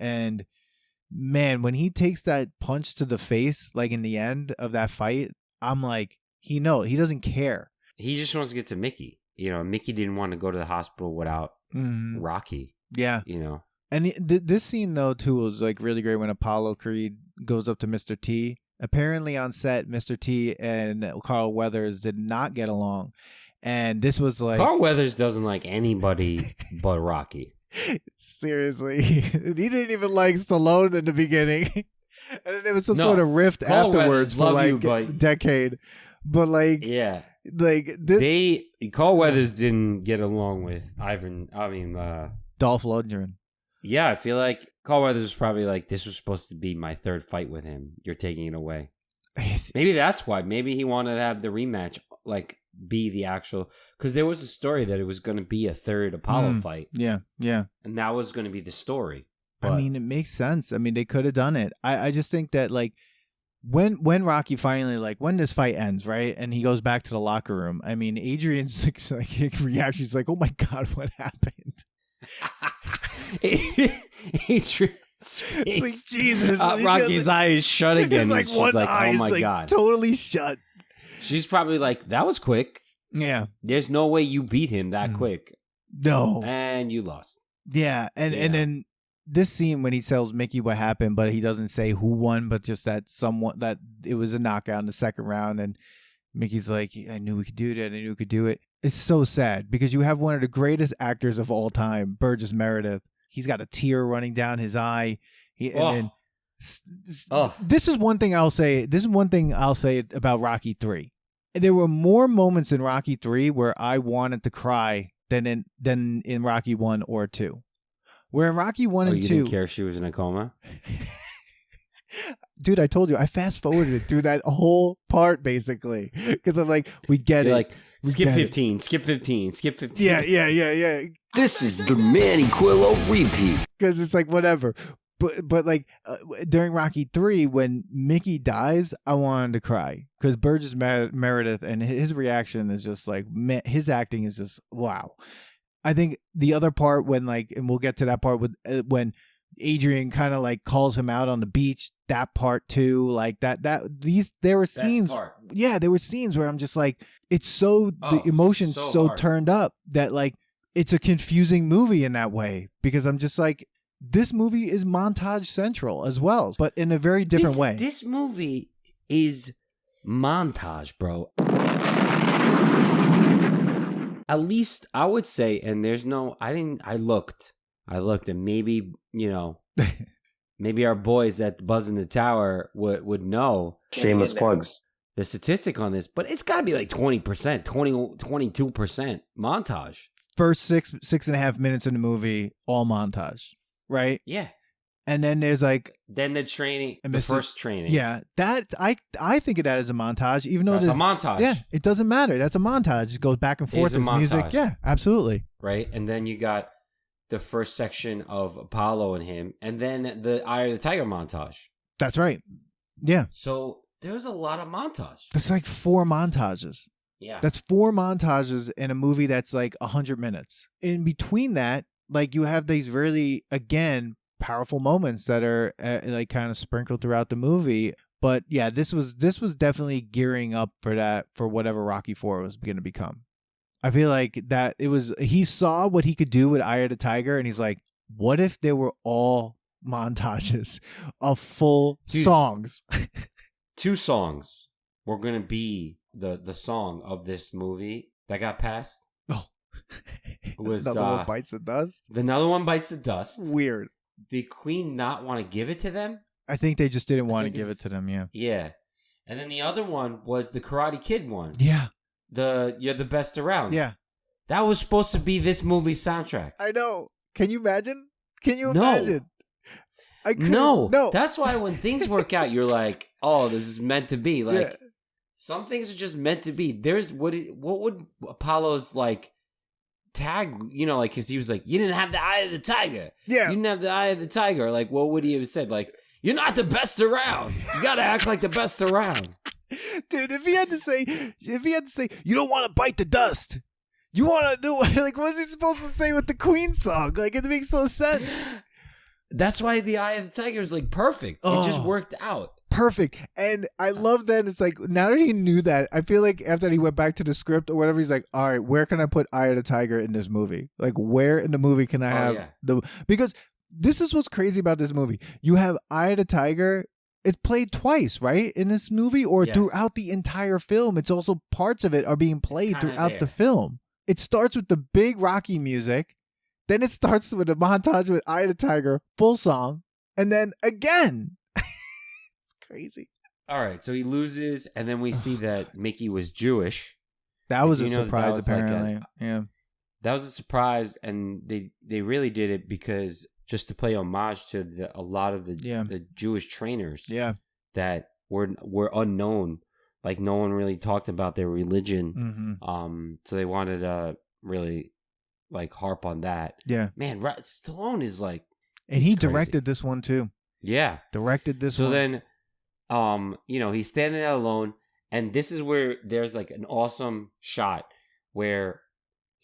And man, when he takes that punch to the face, like in the end of that fight, I'm like, he doesn't care. He just wants to get to Mickey. You know, Mickey didn't want to go to the hospital without Rocky. Yeah. You know. And this scene, though, too, was like really great when Apollo Creed goes up to Mr. T. Apparently on set, Mr. T and Carl Weathers did not get along. And this was like... Carl Weathers doesn't like anybody but Rocky. Seriously. He didn't even like Stallone in the beginning. And then there was some sort of rift Carl afterwards Weathers, for like a decade. But like... Yeah. Like... Carl Weathers didn't get along with Dolph Lundgren. Yeah, I feel like Carl Weathers was probably like, this was supposed to be my third fight with him. You're taking it away. Maybe that's why. Maybe he wanted to have the rematch, like, be the actual... Because there was a story that it was going to be a third Apollo fight. Yeah, yeah. And that was going to be the story. But, I mean, it makes sense. I mean, they could have done it. I just think that, like, when Rocky finally, like, when this fight ends, right, and he goes back to the locker room, I mean, Adrian's like reaction's like, oh my God, what happened? Adrian's it's like, Jesus. Rocky's eye is shut again. Like she's one like, eye oh my is like God. Totally shut. She's probably like, that was quick. Yeah. There's no way you beat him that quick. No. And you lost. Yeah. And then this scene when he tells Mickey what happened, but he doesn't say who won, but just that it was a knockout in the second round. And Mickey's like, I knew we could do that. I knew we could do it. It's so sad because you have one of the greatest actors of all time, Burgess Meredith. He's got a tear running down his eye. This is one thing I'll say. This is one thing I'll say about Rocky 3. There were more moments in Rocky 3 where I wanted to cry than in Rocky 1 or 2. Where in Rocky 1 and 2, you didn't care she was in a coma? Dude, I told you, I fast forwarded through that whole part basically because I'm like, we get it. Like, skip 15, skip 15, skip 15. Yeah. This is the Manny Quillo repeat. Because it's like whatever. But like during Rocky 3, when Mickey dies, I wanted to cry because Burgess Meredith and his reaction is just like, his acting is just wow. I think the other part when like, and we'll get to that part with when Adrian kind of like calls him out on the beach, that part too, like there were scenes. Yeah, there were scenes where I'm just like, it's so the emotion's so turned up that like it's a confusing movie in that way because I'm just like, this movie is montage central as well, but in a very different way. This movie is montage, bro. At least I would say, and there's no, I looked and maybe, maybe our boys at Buzz in the Tower would know. Shameless plugs. The statistic on this, but it's got to be like 20%, 22% montage. First 6.5 minutes in the movie, all montage. Right? Yeah. And then there's like the training, the first training. Yeah. That I think of that as a montage, even though that's a montage. Yeah, it doesn't matter. That's a montage. It goes back and forth. There's music. Yeah, absolutely. Right. And then you got the first section of Apollo and him, and then the Eye of the Tiger montage. That's right. Yeah. So there's a lot of montage. That's like 4 montages. Yeah. That's 4 montages in a movie that's like 100 minutes. In between that, like you have these really, again, powerful moments that are like kind of sprinkled throughout the movie. But yeah, this was definitely gearing up for whatever Rocky 4 was going to become. I feel like that he saw what he could do with Eye of the Tiger, and he's like, what if there were all montages of full songs? 2 songs were going to be the song of this movie that got passed. Oh. Was Another One Bites the Dust? Another One Bites the Dust. Weird. Did Queen not want to give it to them? I think they just didn't want to give it to them, yeah. Yeah. And then the other one was the Karate Kid one. Yeah. You're the best around. Yeah. That was supposed to be this movie's soundtrack. I know. Can you imagine? Imagine? No. That's why when things work out, you're like, oh, this is meant to be. Like, some things are just meant to be. There's what would Apollo's like tag, like, because he was like, you didn't have the Eye of the Tiger. Yeah. You didn't have the Eye of the Tiger. Like, what would he have said? Like, you're not the best around. You got to act like the best around. Dude, if he had to say, you don't want to bite the dust. You want to do, like, what's he supposed to say with the Queen song? Like, it makes no sense. That's why the Eye of the Tiger is, like, perfect. It just worked out. Perfect. And I love that it's like, now that he knew that, I feel like after he went back to the script or whatever, he's like, all right, where can I put Eye of the Tiger in this movie? Like, where in the movie can I have because this is what's crazy about this movie. You have Eye of the Tiger. It's played twice, right? In this movie or throughout the entire film. It's also parts of it are being played throughout the film. It starts with the big Rocky music. Then it starts with a montage with Eye of the Tiger, full song. And then again. Crazy. All right, so he loses, and then we see that Mickey was Jewish. That was a surprise, apparently. Yeah, that was a surprise, and they really did it because just to pay homage to a lot of the Jewish trainers that were unknown. Like no one really talked about their religion. So they wanted to really like harp on that. Yeah. Man, Stallone is like, and he directed this one too. Yeah. Directed this one. So then, he's standing there alone, and this is where there's like an awesome shot where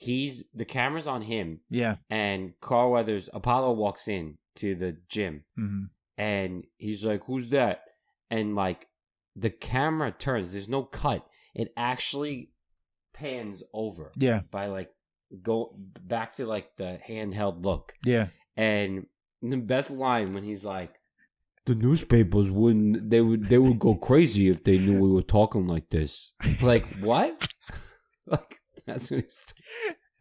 the camera's on him. Yeah. And Apollo walks in to the gym, and he's like, "Who's that?" And like the camera turns. There's no cut. It actually pans over. Yeah. By like go back to like the handheld look. Yeah. And the best line when he's like, the newspapers would go crazy if they knew we were talking like this. Like, what? Like, that's what he's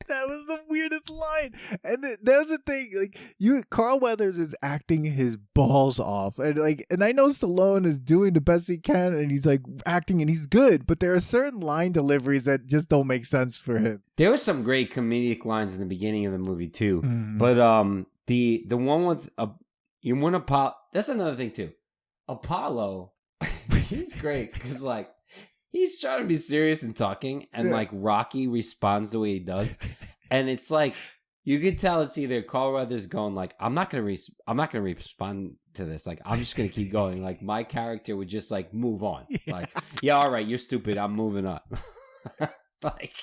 that was the weirdest line. And that was the thing. Like, Carl Weathers is acting his balls off. And I know Stallone is doing the best he can, and he's like acting and he's good, but there are certain line deliveries that just don't make sense for him. There were some great comedic lines in the beginning of the movie too. But the one with Apollo, that's another thing too. Apollo, he's great because like he's trying to be serious and talking, and like Rocky responds the way he does, and it's like you could tell it's either Carl Weathers going like, I'm not gonna respond to this, like I'm just gonna keep going, like my character would just like move on, like all right, you're stupid, I'm moving on. Like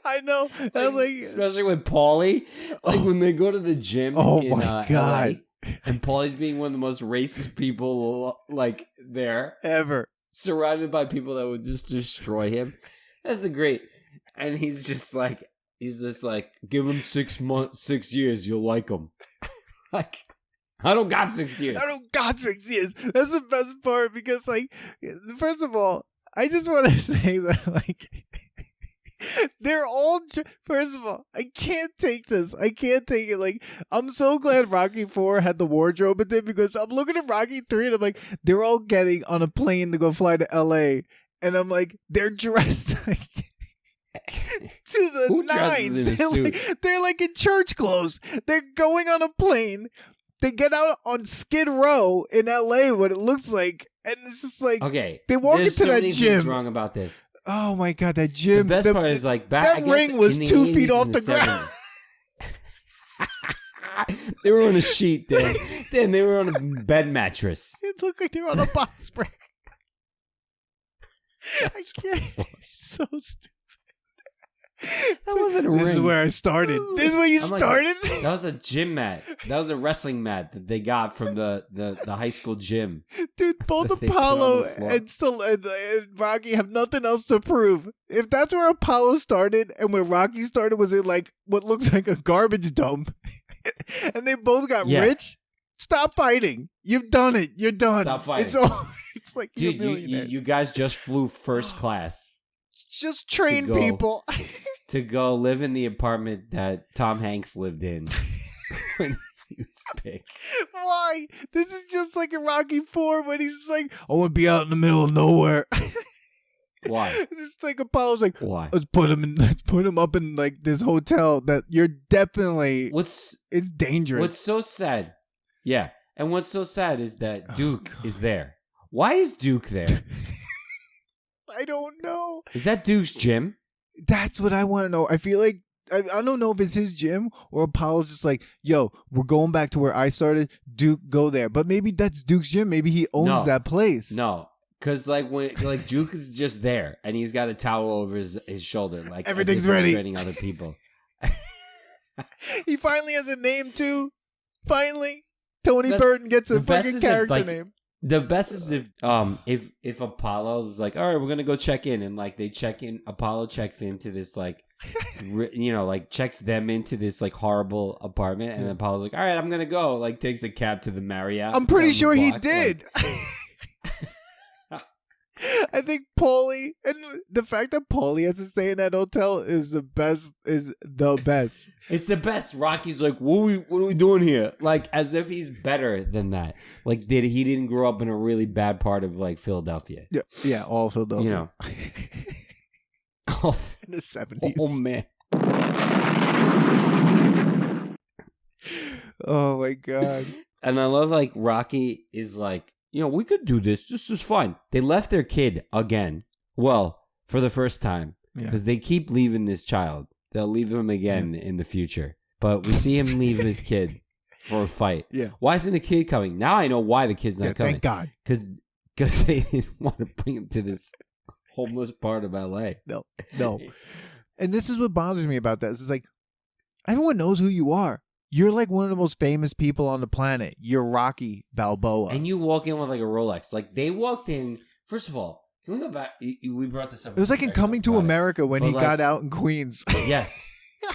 I know, like especially with Paulie, like when they go to the gym. Oh my god! LA, and Paulie's being one of the most racist people like there ever. Surrounded by people that would just destroy him. That's the great. And he's just like, give him 6 years, you'll like him. Like, I don't got 6 years. I don't got 6 years. That's the best part because, like, first of all, I just want to say that, like, they're all, first of all, I can't take this. I can't take it. Like, I'm so glad Rocky 4 had the wardrobe in it because I'm looking at Rocky 3 and I'm like, they're all getting on a plane to go fly to LA. And I'm like, they're dressed like to the nines. They're like in church clothes. They're going on a plane. They get out on Skid Row in LA, what it looks like. And it's just like, okay, they walk into that gym. Things wrong about this. Oh my god, that gym! The best part is like that ring was 2 feet off the ground. They were on a sheet there. Then they were on a bed mattress. It looked like they were on a box spring. I can't. So stupid. That wasn't a ring. This is where I started. This is where you started? Like, that was a gym mat. That was a wrestling mat that they got from the high school gym. Dude, both Apollo and Rocky have nothing else to prove. If that's where Apollo started and where Rocky started was in like what looks like a garbage dump, and they both got rich, stop fighting. You've done it. You're done. Stop fighting. It's over. It's like, dude, you guys just flew first class. Just train people to go live in the apartment that Tom Hanks lived in when he was big. Why? This is just like in Rocky 4 when he's like, I want to be out in the middle of nowhere. Why? It's like Apollo's like, why? Let's put him up in like this hotel that you're definitely. It's dangerous. What's so sad? Yeah, and what's so sad is that Duke is there. Why is Duke there? I don't know. Is that Duke's gym? That's what I want to know. I feel like I don't know if it's his gym or Apollo's just like, yo, we're going back to where I started. Duke, go there. But maybe that's Duke's gym. Maybe he owns that place. No, because like when Duke is just there and he's got a towel over his shoulder, like everything's ready. Training other people. He finally has a name too. Finally, Tony Burton gets a fucking character name. The best is if Apollo's like, all right, we're gonna go check in, and like they check in, Apollo checks into this like, like checks them into this like horrible apartment, and Apollo's like, all right, I'm gonna go, like takes a cab to the Marriott. I'm pretty sure he did. I think Paulie, and the fact that Paulie has to stay in that hotel is the best. It's the best. Rocky's like, what are we doing here? Like, as if he's better than that. Like, he didn't grow up in a really bad part of like Philadelphia. Yeah, all Philadelphia. You know, in the 70s. Oh man. Oh my god. And I love like Rocky is like, we could do this. This is fine. They left their kid again. Well, for the first time. Because they keep leaving this child. They'll leave him again in the future. But we see him leave his kid for a fight. Yeah. Why isn't the kid coming? Now I know why the kid's not coming. Thank God. Because they didn't want to bring him to this homeless part of LA. No. And this is what bothers me about that. It's like, everyone knows who you are. You're like one of the most famous people on the planet. You're Rocky Balboa. And you walk in with like a Rolex. Like they walked in, first of all, can we go back? We brought this up. It was like in Coming to America when he got out in Queens. Yes.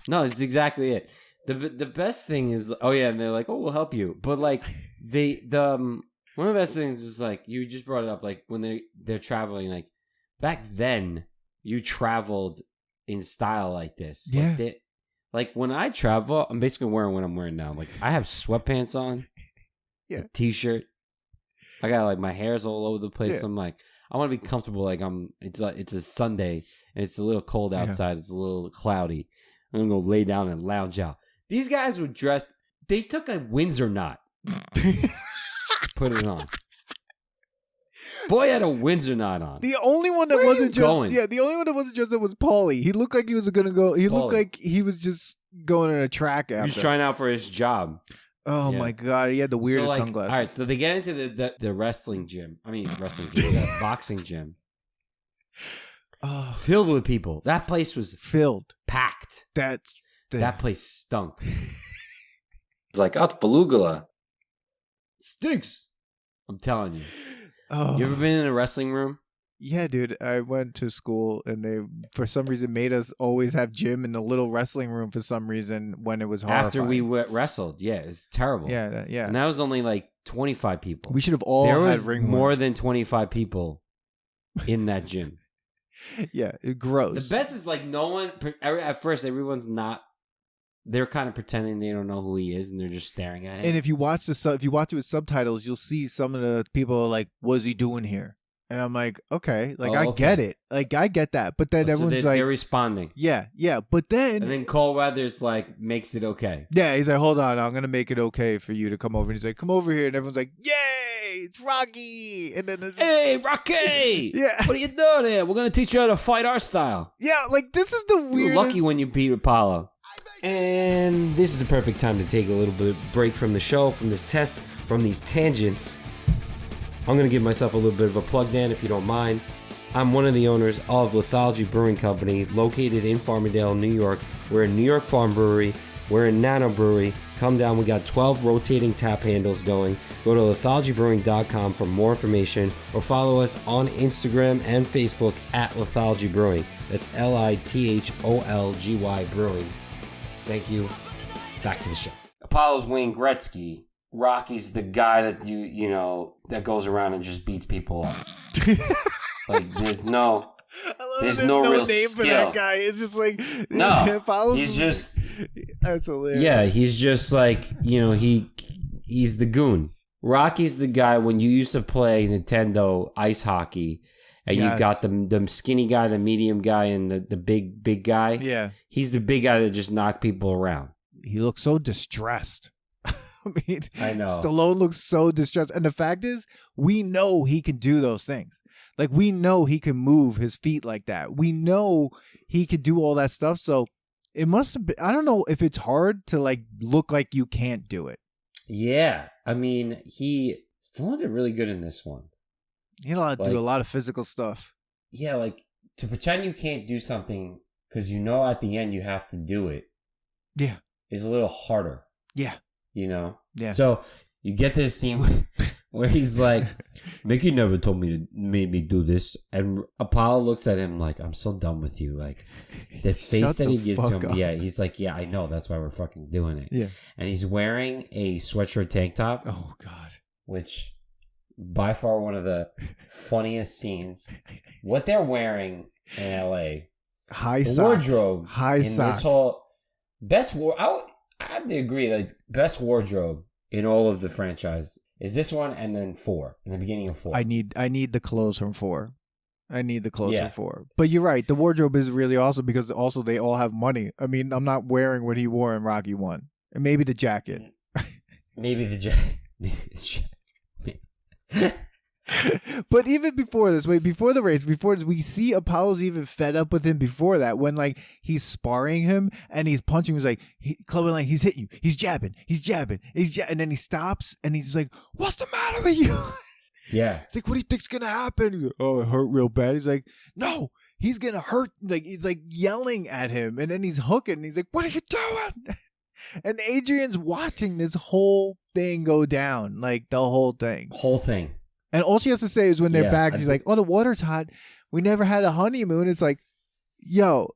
No, it's exactly it. The best thing is, and they're like, we'll help you. But like one of the best things is like, you just brought it up, like when they're traveling, like back then you traveled in style like this. Yeah. Like when I travel, I'm basically wearing what I'm wearing now. Like I have sweatpants on, a t-shirt. I got like my hair's all over the place. I'm like, I want to be comfortable. Like it's a Sunday and it's a little cold outside. It's a little cloudy. I'm gonna go lay down and lounge out. These guys were dressed. They took a Windsor knot, put it on. Boy had a Windsor knot on. The only one that wasn't just the only one that wasn't just was Paulie. He looked like he was gonna go. He looked like he was just going on a track after. He was trying out for his job. Oh my god, he had the weirdest sunglasses. All right, so they get into the wrestling gym. The boxing gym. Oh, filled with people. That place was packed. That place stunk. It's like, that's Beluga. Stinks. I'm telling you. Oh. You ever been in a wrestling room? Yeah, dude. I went to school and they, for some reason, made us always have gym in the little wrestling room for some reason when it was horrifying. After we wrestled. Yeah, it's terrible. Yeah. And that was only like 25 people. We should have all had ring more than 25 people in that gym. Yeah, gross. The best is like no one, at first, everyone's not. They're kind of pretending they don't know who he is, and they're just staring at him. And if you watch it with subtitles, you'll see some of the people are like, "What's he doing here?" And I'm like, "Okay, like I get it, like I get that." But then everyone's like, they're responding. Yeah. But then Cole Weathers like makes it okay. Yeah, he's like, "Hold on, I'm gonna make it okay for you to come over." And he's like, "Come over here," and everyone's like, "Yay, it's Rocky!" And then hey, Rocky! Yeah, what are you doing here? We're gonna teach you how to fight our style. Yeah, like this is the weirdest. You're lucky when you beat Apollo. And this is a perfect time to take a little bit of break from the show, from this test, from these tangents. I'm going to give myself a little bit of a plug, Dan, if you don't mind. I'm one of the owners of Lithology Brewing Company, located in Farmingdale, New York. We're a New York Farm Brewery. We're a nano brewery. Come down. We got 12 rotating tap handles going. Go to lithologybrewing.com for more information, or follow us on Instagram and Facebook at Lithology Brewing. That's LITHOLGY Brewing. Thank you. Back to the show. Apollo's Wayne Gretzky. Rocky's the guy that you know that goes around and just beats people up. Like there's no real name skill for that guy. It's just like he's just that's hilarious. Yeah, he's just like he's the goon. Rocky's the guy when you used to play Nintendo ice hockey. And you got the skinny guy, the medium guy, and the big guy. Yeah. He's the big guy that just knocked people around. He looks so distressed. I know. Stallone looks so distressed. And the fact is, we know he can do those things. Like, we know he can move his feet like that. We know he can do all that stuff. So it must have been, I don't know if it's hard to, like, look like you can't do it. Yeah. I mean, Stallone did really good in this one. You know, do a lot of physical stuff. Yeah, like to pretend you can't do something because at the end you have to do it. Yeah, is a little harder. Yeah, Yeah. So you get this scene where he's like, "Mickey never told me to make me do this," and Apollo looks at him like, "I'm so done with you." Like the face that he gives to him. Up. Yeah, he's like, "Yeah, I know. That's why we're fucking doing it." Yeah, and he's wearing a sweatshirt tank top. Oh God, which. By far one of the funniest scenes. What they're wearing in LA. Wardrobe. High in socks. This whole best I have to agree, like best wardrobe in all of the franchise is this one and then 4. In the beginning of 4. I need the clothes from 4. From 4. But you're right, the wardrobe is really awesome because also they all have money. I mean, I'm not wearing what he wore in Rocky 1. And maybe the jacket. Maybe the jet. But even before this, before the race, we see Apollo's even fed up with him before that, when like he's sparring him and he's punching him, he's like, clubbing, like he's hitting you, he's jabbing, and then he stops and he's like, what's the matter with you? Yeah. It's like, what do you think's gonna happen? He's like, oh, it hurt real bad. He's like, no, he's gonna hurt. Like, he's like yelling at him, and then he's hooking, and he's like, what are you doing? And Adrian's watching this whole thing go down, like the whole thing. And all she has to say is when they're back, she's like, oh, the water's hot. We never had a honeymoon. It's like, yo,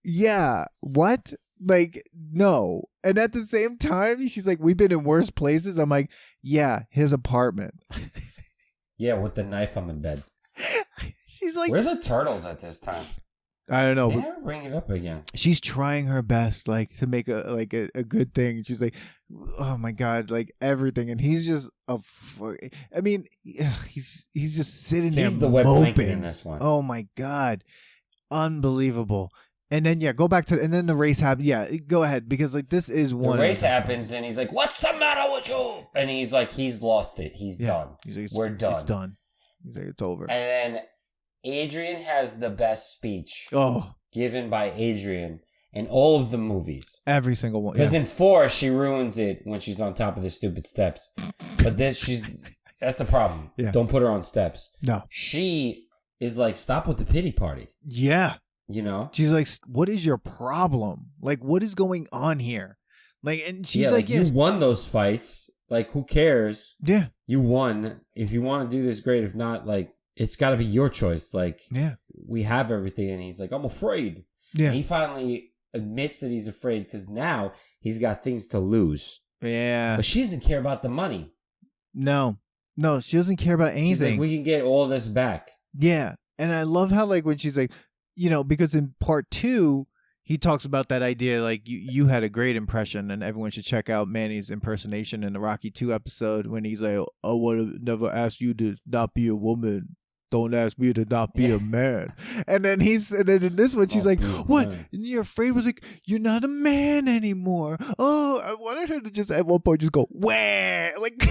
yeah, what? Like, no. And at the same time, she's like, we've been in worse places. I'm like, yeah, his apartment. Yeah, with the knife on the bed. She's like, where are the turtles at this time? I don't know. They never bring it up again. She's trying her best, like, to make a good thing. She's like, oh my God, like everything. And he's just I mean, he's just sitting there. He's the wet blanket in this one. Oh my God. Unbelievable. And then, go back to, and then the race happens. Yeah, go ahead, because like this is one. The race happens, and he's like, "What's the matter with you?" And he's like, he's lost it. He's done. He's like, we're done. It's done. He's like, it's over. And then Adrian has the best speech given by Adrian in all of the movies. Every single one. Because in 4, she ruins it when she's on top of the stupid steps. But that's the problem. Yeah. Don't put her on steps. No. She is like, stop with the pity party. Yeah. You know? She's like, what is your problem? Like, what is going on here? Like, and she's like, you won those fights. Like, who cares? Yeah. You won. If you want to do this, great. If not, like, it's got to be your choice. Like, we have everything. And he's like, I'm afraid. Yeah. And he finally admits that he's afraid because now he's got things to lose. Yeah. But she doesn't care about the money. No, she doesn't care about anything. She's like, we can get all this back. Yeah. And I love how, like, when she's like, because in part 2, he talks about that idea, like, you had a great impression, and everyone should check out Manny's impersonation in the Rocky 2 episode when he's like, I would have never asked you to not be a woman. Don't ask me to not be a man. And then in this one, she's like, what? And you're afraid? Was like, you're not a man anymore. Oh, I wanted her to just, at one point, just go, where? Like...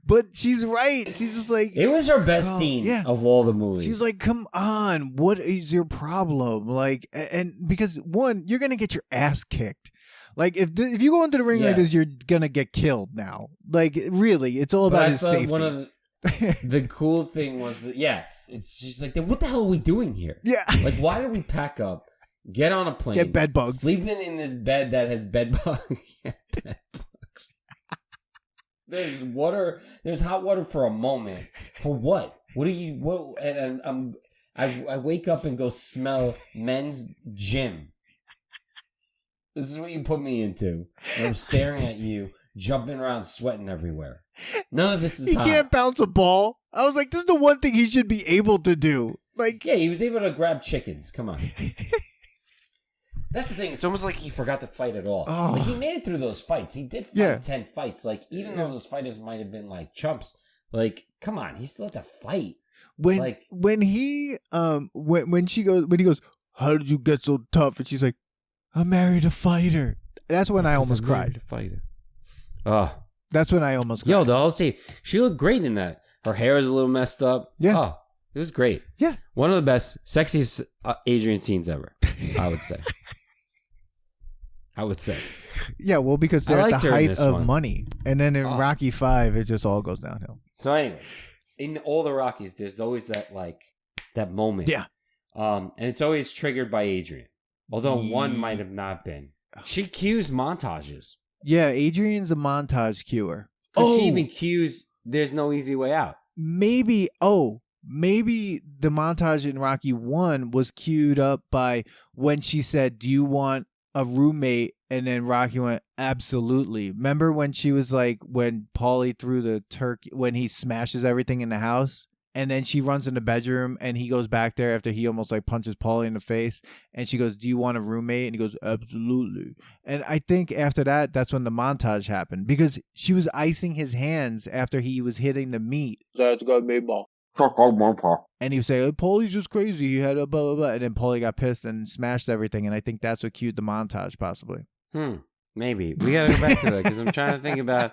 But she's right. She's just like, it was her best scene of all the movies. She's like, come on, what is your problem? Like, and because one, you're gonna get your ass kicked. Like, if you go into the ring like this, you're gonna get killed now. Like, really, it's all about his safety. One of the cool thing was, it's just like, what the hell are we doing here? Yeah, like, why do we pack up, get on a plane, get bed bugs, sleeping in this bed that has bed bugs? There's water. There's hot water for a moment. For what? What do you? What? And I wake up and go smell men's gym. This is what you put me into. And I'm staring at you, jumping around, sweating everywhere. None of this is. He hot. can't bounce a ball. I was like, this is the one thing he should be able to do. Like, he was able to grab chickens. Come on. That's the thing. It's almost like he forgot to fight at all. Oh. Like, he made it through those fights. He did fight 10 fights. Like, even though those fighters might have been like chumps, like, come on, he still had to fight. When he he goes, how did you get so tough? And she's like, I married a fighter. That's when I almost cried. Fighter. That's when I almost cried. Yo, though, I'll say she looked great in that. Her hair is a little messed up. Yeah. Oh, it was great. Yeah. One of the best, sexiest Adrian scenes ever, I would say. Yeah, well, because they're at the height of money. And then in Rocky 5, it just all goes downhill. So anyway, in all the Rockies, there's always that moment. Yeah. And it's always triggered by Adrian. Although one might have not been. She cues montages. Yeah, Adrian's a montage cuer. She even cues there's no easy way out. Maybe the montage in Rocky 1 was queued up by when she said, do you want a roommate? And then Rocky went, absolutely. Remember when she was like, when Paulie threw the turkey, when he smashes everything in the house? And then she runs in the bedroom and he goes back there after he almost like punches Paulie in the face. And she goes, do you want a roommate? And he goes, absolutely. And I think after that, that's when the montage happened because she was icing his hands after he was hitting the meat. That's got me ball. And he would say, oh, Paulie's just crazy. He had a blah, blah, blah. And then Paulie got pissed and smashed everything. And I think that's what cued the montage possibly. Maybe we gotta go back to that because I'm trying to think about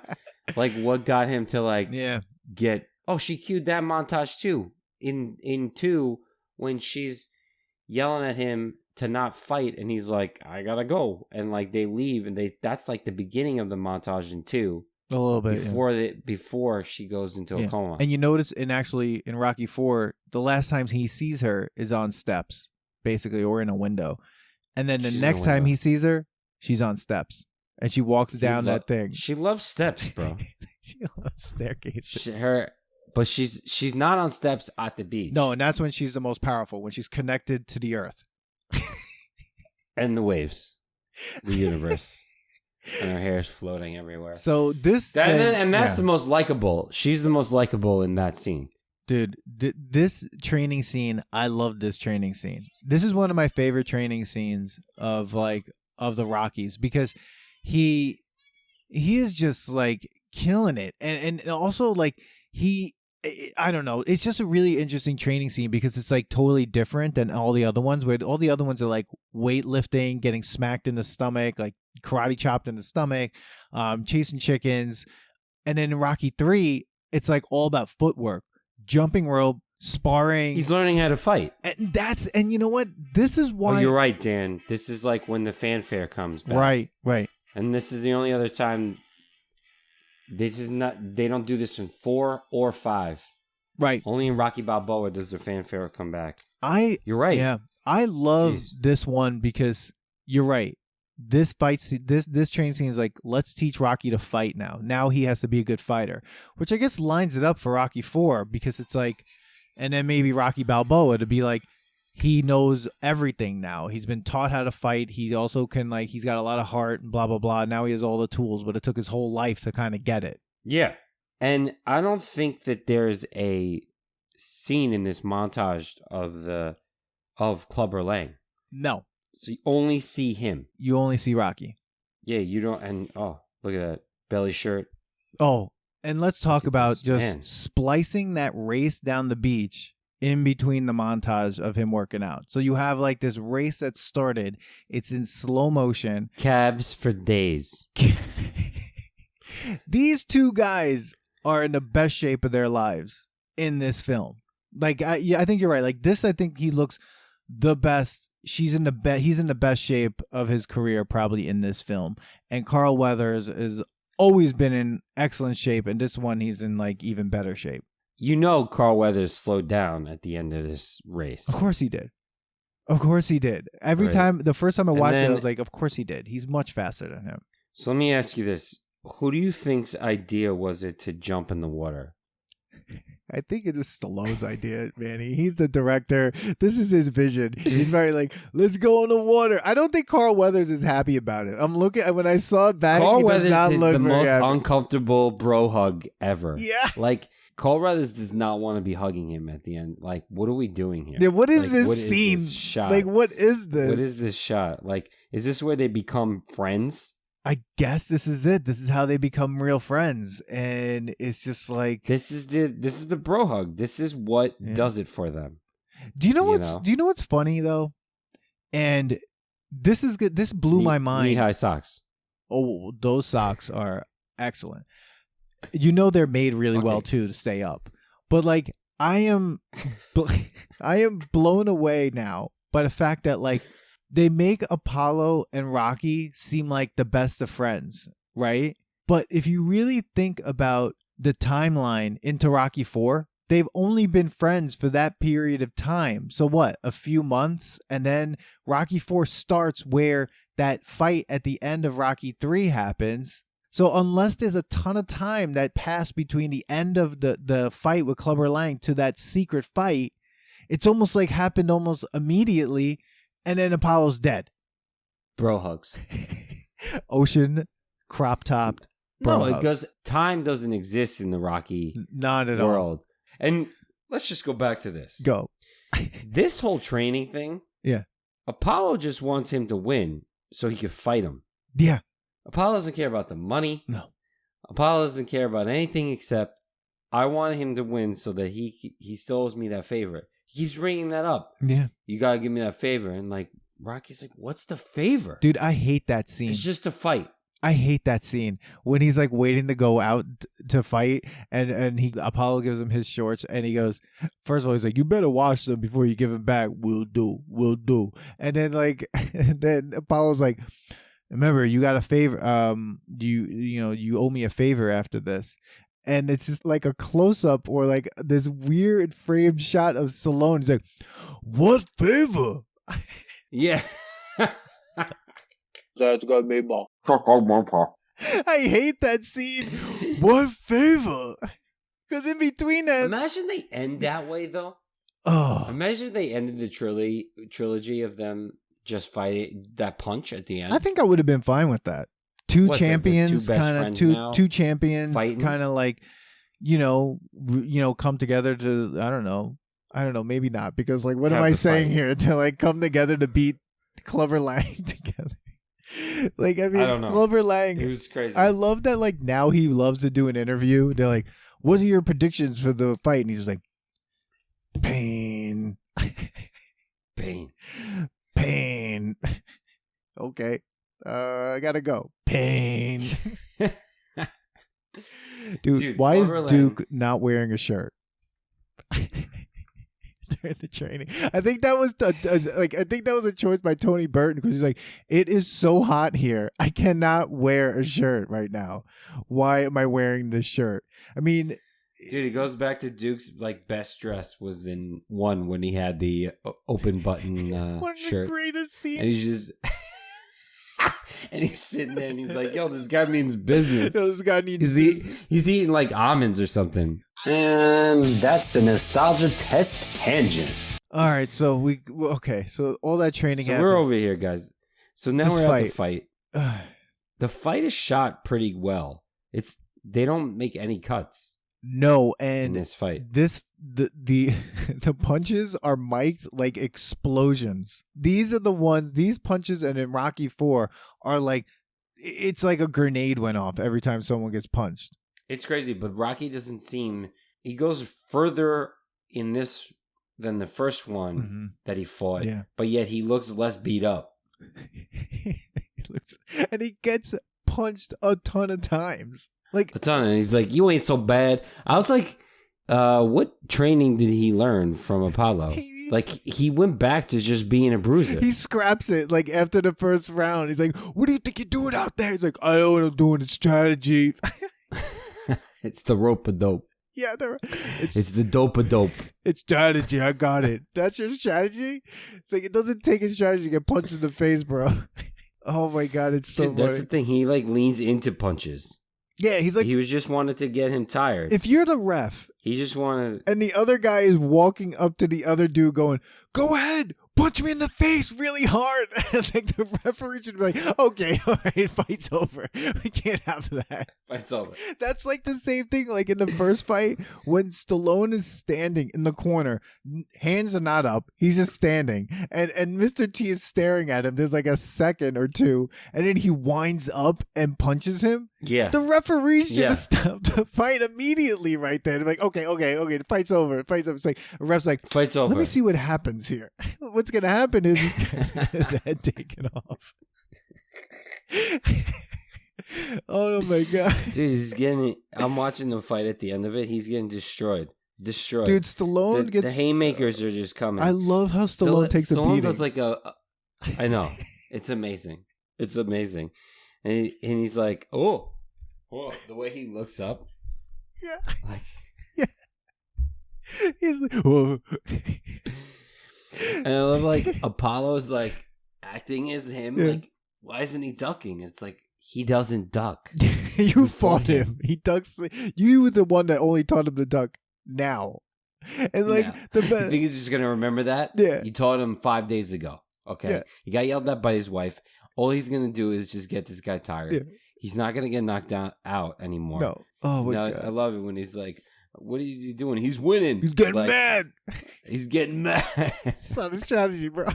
like what got him to like get. Oh, she cued that montage too in 2 when she's yelling at him to not fight, and he's like, "I gotta go," and like they leave, and that's like the beginning of the montage in 2. A little bit before she goes into a coma. And you notice in Rocky 4, the last time he sees her is on steps, basically, or in a window. And then the next time he sees her, she's on steps. And she walks down that thing. She loves steps, bro. She loves staircases. But she's not on steps at the beach. No, and that's when she's the most powerful, when she's connected to the earth. And the waves. The universe. And her hair is floating everywhere. So that's the most likable. She's the most likable in that scene. Dude, this training scene, I love this training scene. This is one of my favorite training scenes of the Rockies because he is just like killing it. And also like I don't know. It's just a really interesting training scene because it's like totally different than all the other ones, where all the other ones are like weightlifting, getting smacked in the stomach, like karate chopped in the stomach, chasing chickens. And then in Rocky 3, it's like all about footwork, jumping rope, sparring. He's learning how to fight. And you know what? This is why. Oh, you're right, Dan. This is like when the fanfare comes back. Right. And this is the only other time. They don't do this in 4 or 5. Right. Only in Rocky Balboa does the fanfare come back. You're right. Yeah. I love this one because you're right. This training scene is like, let's teach Rocky to fight now. Now he has to be a good fighter, which I guess lines it up for Rocky 4 because it's like, and then maybe Rocky Balboa to be like, he knows everything now. He's been taught how to fight. He also can he's got a lot of heart and blah, blah, blah. Now he has all the tools, but it took his whole life to kind of get it. Yeah. And I don't think that there's a scene in this montage of Clubber Lang. No. So you only see him. You only see Rocky. Yeah, you don't. And look at that belly shirt. Oh, and let's talk about splicing that race down the beach in between the montage of him working out. So you have like this race that started. It's in slow motion. Calves for days. These two guys are in the best shape of their lives in this film. Like, I think you're right. Like this, I think he looks the best. He's in the best shape of his career probably in this film. And Carl Weathers has always been in excellent shape. And this one, he's in like even better shape. You know Carl Weathers slowed down at the end of this race. Of course he did. Every time, the first time I watched it, I was like, of course he did. He's much faster than him. So let me ask you this. Who do you think's idea was it to jump in the water? I think it was Stallone's idea, Manny. He's the director. This is his vision. He's very like, let's go in the water. I don't think Carl Weathers is happy about it. I'm looking, when I saw it back, Carl Weathers is the most uncomfortable bro hug ever. Yeah. Like, Carl Weathers does not want to be hugging him at the end. Like, what are we doing here? Yeah, what is this scene? Is this shot? Like, what is this? What is this shot? Like, is this where they become friends? I guess this is it. This is how they become real friends. And it's just like, this is the bro hug. This is what does it for them. Do you know what's funny though? And this is good. This blew my mind. Knee-high socks. Oh, those socks are excellent. You know they're made really well too to stay up. But like I am blown away now by the fact that like they make Apollo and Rocky seem like the best of friends, right? But if you really think about the timeline into Rocky 4, they've only been friends for that period of time. So what? A few months, and then Rocky 4 starts where that fight at the end of Rocky 3 happens. So unless there's a ton of time that passed between the end of the fight with Clubber Lang to that secret fight, it's almost like happened almost immediately, and then Apollo's dead. Bro hugs. Ocean, crop topped. No, because time doesn't exist in the Rocky not at world. all. And let's just go back to this. Go. This whole training thing. Yeah. Apollo just wants him to win so he could fight him. Yeah. Apollo doesn't care about the money. No. Apollo doesn't care about anything except I want him to win so that he still owes me that favor. He keeps bringing that up. Yeah. You got to give me that favor. And like Rocky's like, what's the favor? Dude, I hate that scene. It's just a fight. I hate that scene when he's like waiting to go out to fight, and Apollo gives him his shorts, and he goes, first of all, he's like, "You better wash them before you give them back." Will do. And then and then Apollo's like, "Remember, you got a favor. You owe me a favor after this." And it's just like a close up or like this weird framed shot of Stallone. He's like, "What favor?" Yeah. That's gonna be more. I hate that scene. What favor? Because in between that, Imagine they end that way, though. oh, Imagine they ended the trilogy of them just fighting that punch at the end. I think I would have been fine with that. Two What, the champions, two best kind of friends now two champions, fighting? kind of like, come together to I don't know, maybe not because like what Have am I the saying fight. here to like come together to beat Clover Lang together? Like I mean, don't know. Clover Lang. It was crazy. I love that. Like now he loves to do an interview. They're like, "What are your predictions for the fight?" And he's just like, "Pain, Pain. pain." Okay, I gotta go. Pain. Dude, why is Clover Lang- Duke not wearing a shirt during the training? I think that was a choice by Tony Burton because he's like, it is so hot here. I cannot wear a shirt right now. Why am I wearing this shirt? I mean, Dude, it goes back to Duke's like best dress was in one when he had the open button one of the shirt, greatest scenes. and he's just and he's sitting there and he's like, "Yo, this guy means business." This guy needs He's eating like almonds or something. And that's a nostalgia test tangent. All right, so so all that training So happened. we're over here, guys. So now This we're at fight. the fight. The fight is shot pretty well. They don't make any cuts No, in and this fight. the punches are mic'd like explosions. These punches and in Rocky 4 are like, it's like a grenade went off every time someone gets punched. It's crazy, but Rocky doesn't seem. He goes further in this than the first one that he fought, Yeah. but yet he looks less beat up. And he gets punched a ton of times. Like A ton, and he's like, "You ain't so bad." I was like, "What training did he learn from Apollo?" Like he went back to just being a bruiser. he scraps it like after the first round. He's like, "What do you think you're doing out there?" He's like, "I know what I'm doing. It's strategy." It's the rope a dope. Yeah, It's the dope a dope. It's strategy. I got it. That's your strategy? It's like, it doesn't take a strategy to get punched in the face, bro. Oh my God, it's so Dude, that's funny. the thing. He like leans into punches. Yeah, he's like, He was just wanted to get him tired. if you're the ref He just wanted. and the other guy is walking up to the other dude going, "Go ahead, punch me in the face really hard." I think the referee should be like, "Okay, all right, fight's over. We can't have that." Fight's over. That's like the same thing like in the first fight when Stallone is standing in the corner, hands are not up, he's just standing, and Mr. T is staring at him. There's like a second or two, and then he winds up and punches him. Yeah. The referee should Yeah. have stopped the fight immediately right there. They're like, okay, the fight's over. The fight's over. It's like the ref's like, Fight's over. let me see what happens here. What's gonna happen is this guy's gonna get his head taken off. Oh my God. Dude, he's getting. I'm watching the fight at the end of it. He's getting destroyed. Destroyed. Dude, Stallone gets the haymakers are just coming. I love how Stallone takes a Stallone beating. does like I know. It's amazing. It's amazing. And he's like, oh, the way he looks up. Yeah. Like, He's like, whoa. and I love like Apollo's like acting as him. Yeah. Like, why isn't he ducking? It's like he doesn't duck. You fought him. He ducks. You were the one that only taught him to duck now. And like Yeah. the You think he's just gonna remember that? Yeah. You taught him 5 days ago. Okay. Yeah. He got yelled at by his wife. All he's gonna do is just get this guy tired. Yeah. He's not gonna get knocked out anymore. No. Oh my No, God. I love it when he's like, "What is he doing? He's winning. He's getting Like, mad. He's getting mad." It's not a strategy, bro.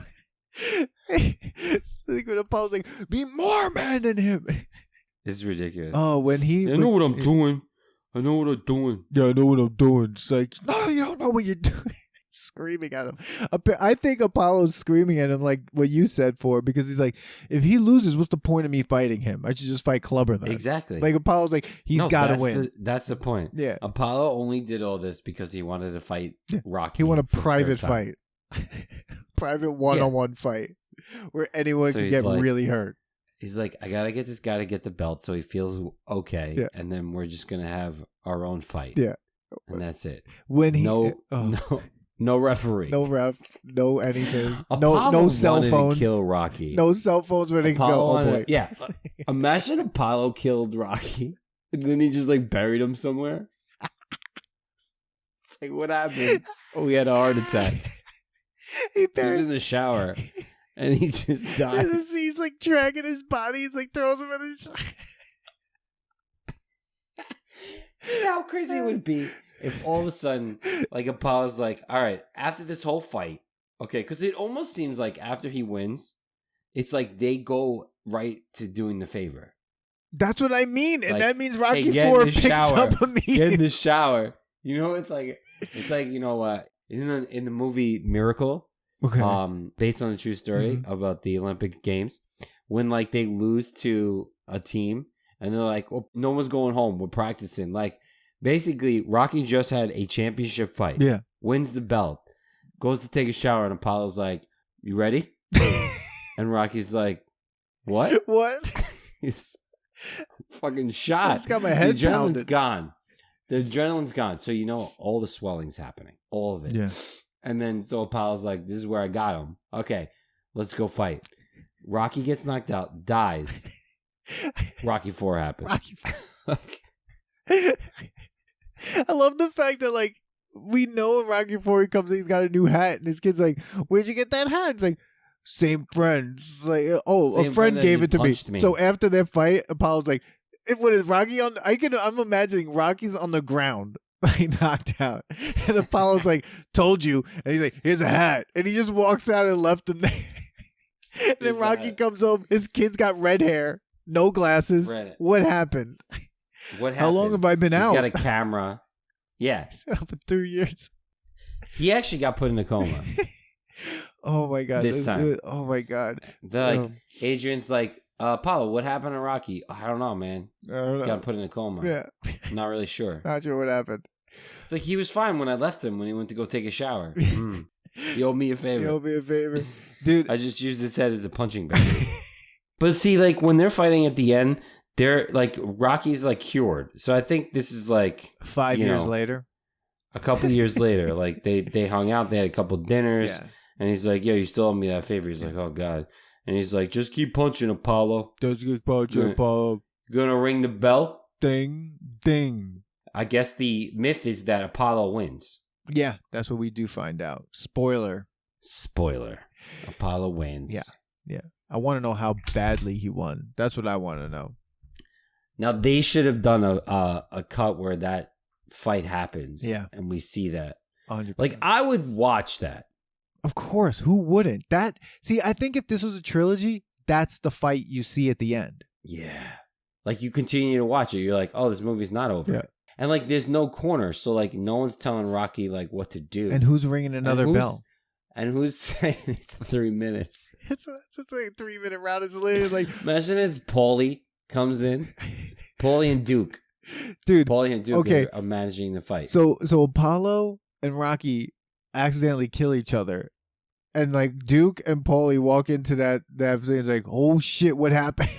Like when Apollo's like, be more man than him. It's ridiculous. Oh, when he I know what I'm doing. I know what I'm doing. Yeah, I know what I'm doing. It's like, no, you don't know what you're doing. screaming at him. I think Apollo's screaming at him like what you said because he's like, if he loses, what's the point of me fighting him? I should just fight Clubber then. Exactly. Like Apollo's like, he's got to win. That's the point. Yeah. Apollo only did all this because he wanted to fight Rocky. He wanted a for the private third time. fight. Private one-on-one fight where anyone So can he's get like- really hurt. He's like, I gotta get this guy to get the belt so he feels okay, Yeah. and then we're just gonna have our own fight. Yeah. And that's it. When he No referee. no ref, no anything, Apollo no cell wanted to phones, kill Rocky. no cell phones where they can go. Apollo Oh wanted- boy, yeah. Imagine Apollo killed Rocky, and then he just like buried him somewhere. It's like, what happened? Oh, he had a heart attack. he He was buried. in the shower, and he just died. He's like dragging his body. He's like throws him in his. Dude, how crazy it would be if all of a sudden, like, Apollo's like, all right, after this whole fight, okay, because it almost seems like after he wins, it's like they go right to doing the favor. That's what I mean, and Like, that means Rocky hey, get in 4 the picks shower. up Get in immediately. the shower. You know, it's like you know what? Isn't it in the movie Miracle? Okay. Based on a true story about the Olympic Games, when like they lose to a team and they're like, oh, no one's going home, we're practicing. Like basically Rocky just had a championship fight. Yeah. Wins the belt, goes to take a shower, and Apollo's like, you ready? And Rocky's like, what? What? He's fucking shot. I just got my head The adrenaline's pounded. gone. The adrenaline's gone. So you know all the swelling's happening. All of it. Yeah. And then so Apollo's like, this is where I got him. Okay, let's go fight. Rocky gets knocked out, dies. Rocky 4 happens. Rocky 4. I love the fact that like we know in Rocky 4 he comes in, he's got a new hat, and his kid's like, "Where'd you get that hat?" It's like, "Same friend." It's like, "Oh, Same a friend friend that gave just it to me." punched me. So after that fight, Apollo's like, "What is Rocky on?" I'm imagining Rocky's on the ground, like knocked out, and Apollo's like, "Told you," and he's like, "Here's a hat," and he just walks out and left him there. And then Here's the Rocky hat. comes home. His kid's got red hair, no glasses. Red. What happened? What happened? How long have I been He's out? got a camera. Yeah. For 2 years. He actually got put in a coma. Oh my god! This time. Oh my god! They're like, Adrian's like, Apollo, what happened to Rocky? I don't know, man. I don't know. Got put in a coma. Yeah, I'm not really sure. not sure what happened. It's like he was fine when I left him when he went to go take a shower. He owed me a favor. You owe me a favor, dude. I just used his head as a punching bag. But see, like when they're fighting at the end, they're like Rocky's like cured. So I think this is like 5 you years know, later. a couple years later. Like they hung out, they had a couple dinners, Yeah. and he's like, "Yo, you still owe me that favor." He's like, "Oh God," and he's like, "Just keep punching, Apollo. Does get punch Yeah. Apollo? You gonna ring the bell?" Ding, ding. I guess the myth is that Apollo wins. Yeah, that's what we do find out. Spoiler. Spoiler: Apollo wins. Yeah. I want to know how badly he won. That's what I want to know. Now they should have done a cut where that fight happens. Yeah. and we see that. 100%. Like I would watch that. Of course, who wouldn't? I think if this was a trilogy, that's the fight you see at the end. Yeah. Like you continue to watch it. You're like, oh, this movie's not over. Yeah. And like there's no corner. So like no one's telling Rocky like what to do. And who's ringing another bell? And who's saying it's 3 minutes? It's like a 3-minute round. It's literally like, Imagine as Paulie comes in. Paulie and Duke. dude. Paulie and Duke Okay. are managing the fight. So Apollo and Rocky accidentally kill each other, and like Duke and Paulie walk into that thing like, oh shit, what happened?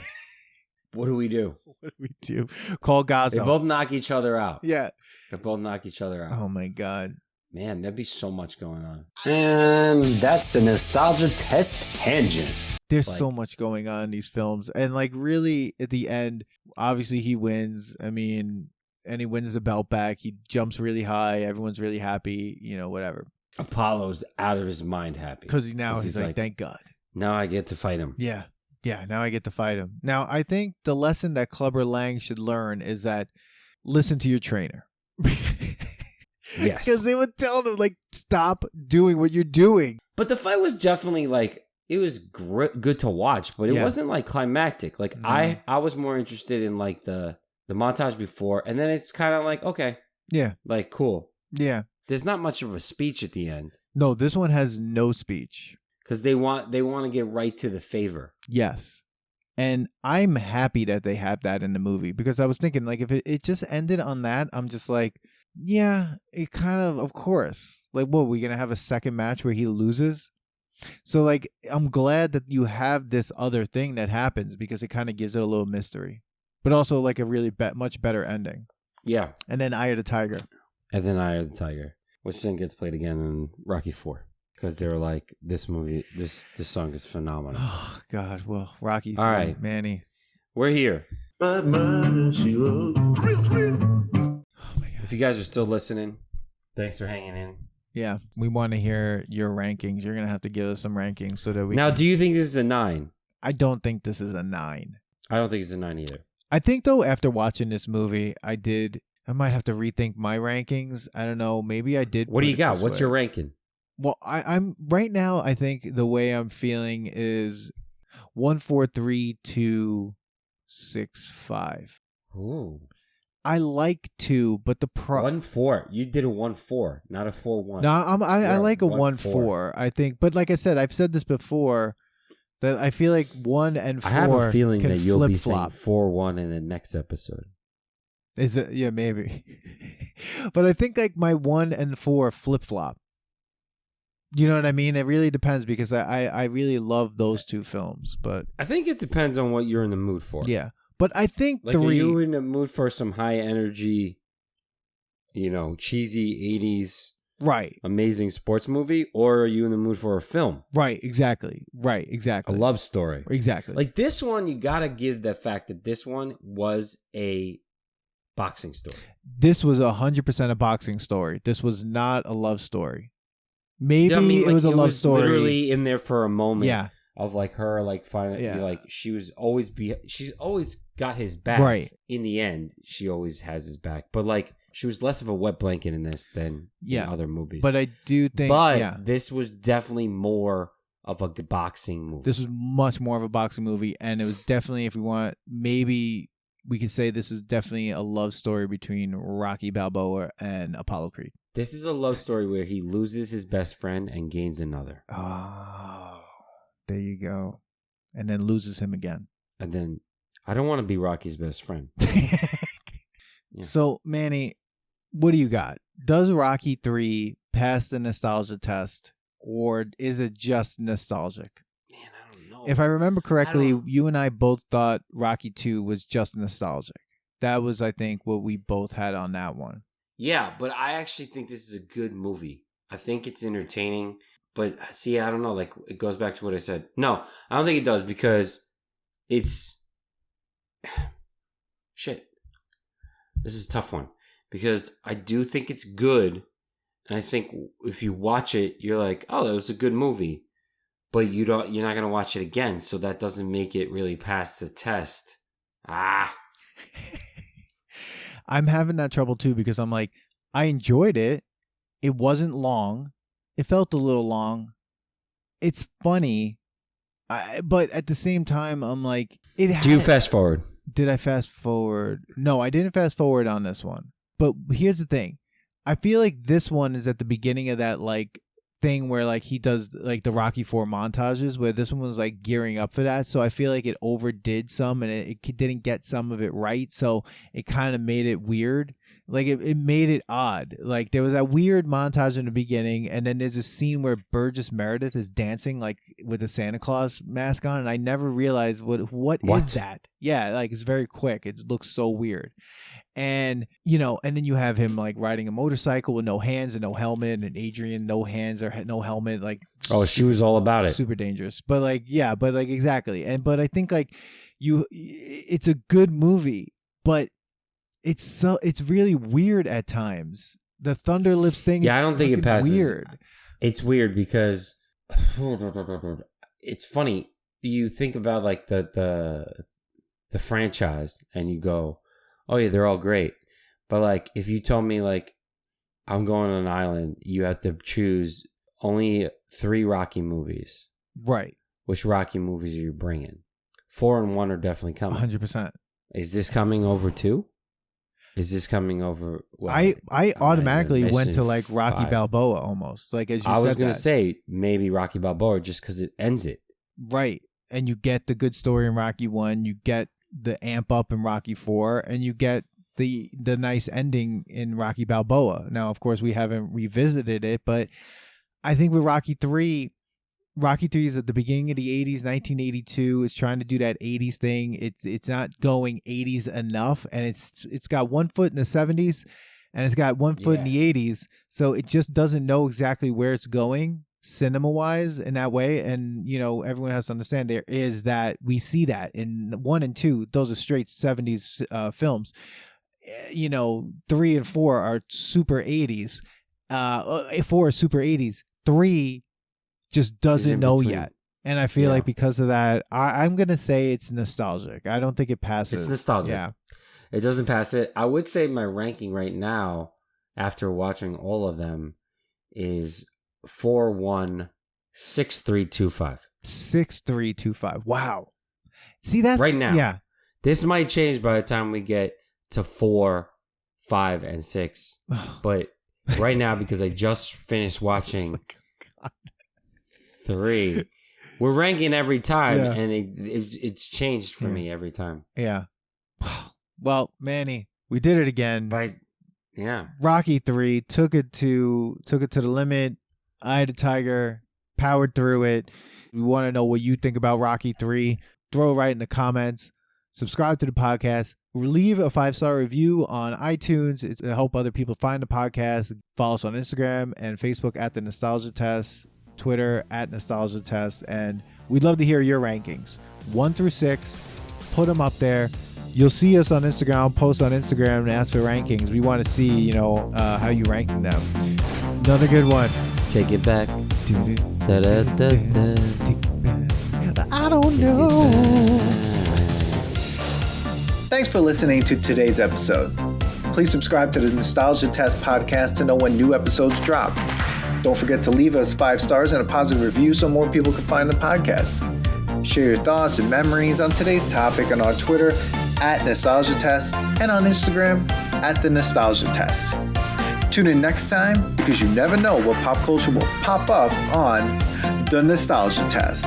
What do we do? What do we do? Call They Gazzo. both knock each other out. Yeah. They both knock each other out. Oh my god. Man, there'd be so much going on. And that's a nostalgia test tangent. There's Like- so much going on in these films, and like really at the end, obviously he wins. I mean, and he wins the belt back. He jumps really high. Everyone's really happy. You know, whatever. Apollo's out of his mind happy. Because now 'Cause he's he's like, like- thank God. Now I get to fight him. Yeah. Yeah, now I get to fight him. Now, I think the lesson that Clubber Lang should learn is that listen to your trainer. Yes. Because they would tell him, like, stop doing what you're doing. But the fight was definitely like, it was good to watch, but it Yeah. wasn't like climactic. Like No. I was more interested in like the montage before, and then it's kind of like, okay, Yeah. like cool. Yeah. there's not much of a speech at the end No, this one has no speech. because they want to get right to the favor. Yes. And I'm happy that they have that in the movie because I was thinking, like, if it just ended on that, I'm just like, yeah, it kind of course. Like, what, we going to have a second match where he loses? So, like, I'm glad that you have this other thing that happens because it kind of gives it a little mystery, but also like a really much better ending. Yeah. And then Eye of the Tiger. And then Eye of the Tiger, which then gets played again in Rocky 4 because they were like, this song is phenomenal. Oh, God. Well, Rocky. All right. Manny. We're here. Bad man, she wrote. Oh, my God. If you guys are still listening, thanks for hanging in. Yeah, we want to hear your rankings. You're going to have to give us some rankings so that we Now, can... do you think this is a 9? I don't think this is a 9. I don't think it's a 9 either. I think, though, after watching this movie, I might have to rethink my rankings. I don't know. Maybe I did. What do put you it got? this What's way. your ranking? Well, I'm right now, I think the way I'm feeling is 143 to 65. Ooh. I like 2, but the 1-4. You did a 1-4, not a 4-1. No, I You're like a 1-4. 1-4. I think, but like I said, I've said this before that I feel like 1 and 4. I have a feeling can that you'll be saying flip-flop. 4-1 in the next episode. Is it? Yeah, maybe. But I think like my 1 and 4 flip flop. You know what I mean? It really depends because I really love those 2 films, but I think it depends on what you're in the mood for. yeah. But I think Like, are 3. you in the mood for some high energy, cheesy 80s, Right. amazing sports movie? Or are you in the mood for a film? Right. Exactly. Right. A Exactly. love story? Exactly. Like this one, you got to give the fact that this one was a boxing story. this was 100% a boxing story. This was not a love story. Maybe I mean, it was a love story. Literally in there for a moment. Yeah. Of like her, like finding, Yeah. like she's always got his back. Right. In the end, she always has his back. But like, she was less of a wet blanket in this than in other movies. But I do think, this was definitely more of a boxing movie. This was much more of a boxing movie, and it was definitely, if we want, maybe we could say this is definitely a love story between Rocky Balboa and Apollo Creed. This is a love story where he loses his best friend and gains another. Oh, there you go. And then loses him again. And then, I don't want to be Rocky's best friend. Yeah. So, Manny, what do you got? Does Rocky 3 pass the nostalgia test, or is it just nostalgic? Man, I don't know. If I remember correctly, don't- you and I both thought Rocky 2 was just nostalgic. That was, I think, what we both had on that one. Yeah, but I actually think this is a good movie. I think it's entertaining. But see, I don't know. Like, it goes back to what I said. No, I don't think it does because it's... Shit. This is a tough one. Because I do think it's good. And I think if you watch it, you're like, oh, that was a good movie. But you're not going to watch it again. So that doesn't make it really pass the test. I'm having that trouble too because I'm like, I enjoyed it. It wasn't long. It felt a little long. It's funny. But at the same time, I'm like, Do you fast forward? Did I fast forward? No, I didn't fast forward on this one. But here's the thing. I feel like this one is at the beginning of that like thing where like he does like the Rocky 4 montages, where this one was like gearing up for that. So I feel like it overdid some and it didn't get some of it right. So it kind of made it weird. Like it made it odd. Like there was that weird montage in the beginning, and then there's a scene where Burgess Meredith is dancing like with a Santa Claus mask on, and I never realized what is that? Yeah, like it's very quick. It looks so weird. And and then you have him like riding a motorcycle with no hands and no helmet, and Adrian no hands or no helmet. Like, Oh, she was all about it. super dangerous. But like, yeah, but like exactly. But I think like it's a good movie, but it's really weird at times. The Thunder Lips thing. Yeah, is I don't think it fucking passes. Weird. It's weird because it's funny. You think about like the franchise and you go, oh yeah, they're all great. But like if you told me like I'm going on an island, you have to choose only 3 Rocky movies. Right. Which Rocky movies are you bringing? 4 and 1 are definitely coming. 100%. Is this coming over 2? Is this coming over? Well, I automatically went to Mission like Rocky 5. Balboa almost. Like as you I said, was gonna that. say maybe Rocky Balboa just because it ends it. Right. And you get the good story in Rocky 1, you get the amp up in Rocky 4, and you get the nice ending in Rocky Balboa. Now, of course, we haven't revisited it, but I think with Rocky 3 is at the beginning of the 80s, 1982. It's trying to do that 80s thing. It's not going 80s enough, and it's got 1 foot in the 70s and it's got 1 foot in the 80s, so it just doesn't know exactly where it's going cinema wise in that way. And everyone has to understand there is that we see that in 1 and 2, those are straight 70s films. 3 and 4 are super 80s. 4 is super 80s. 3 just doesn't know yet. And I feel like because of that, I'm gonna say it's nostalgic. I don't think it passes. It's nostalgic. Yeah, it doesn't pass it. I would say my ranking right now, after watching all of them, is 4-1, 6-3-2-5. 6-3-2-5. Wow. See, that's right now. Yeah. This might change by the time we get to 4, 5, and 6. But right now, because I just finished watching 3, we're ranking every time, and it's changed for me every time. Yeah. Well, Manny, we did it again. Right. Yeah. Rocky 3 took it to the limit. Eye of the Tiger, powered through it. We want to know what you think about Rocky 3. Throw it right in the comments. Subscribe to the podcast. Leave a 5-star review on iTunes. It's to help other people find the podcast. Follow us on Instagram and Facebook at The Nostalgia Test, Twitter at Nostalgia Test, and we'd love to hear your rankings. 1 through 6. Put them up there. You'll see us on Instagram, post on Instagram and ask for rankings. We want to see, how you ranking them. Another good one. Take it back. I don't know. Thanks for listening to today's episode. Please subscribe to the Nostalgia Test podcast to know when new episodes drop. Don't forget to leave us 5 stars and a positive review so more people can find the podcast. Share your thoughts and memories on today's topic on our Twitter at Nostalgia Test and on Instagram at The Nostalgia Test. Tune in next time because you never know what pop culture will pop up on The Nostalgia Test.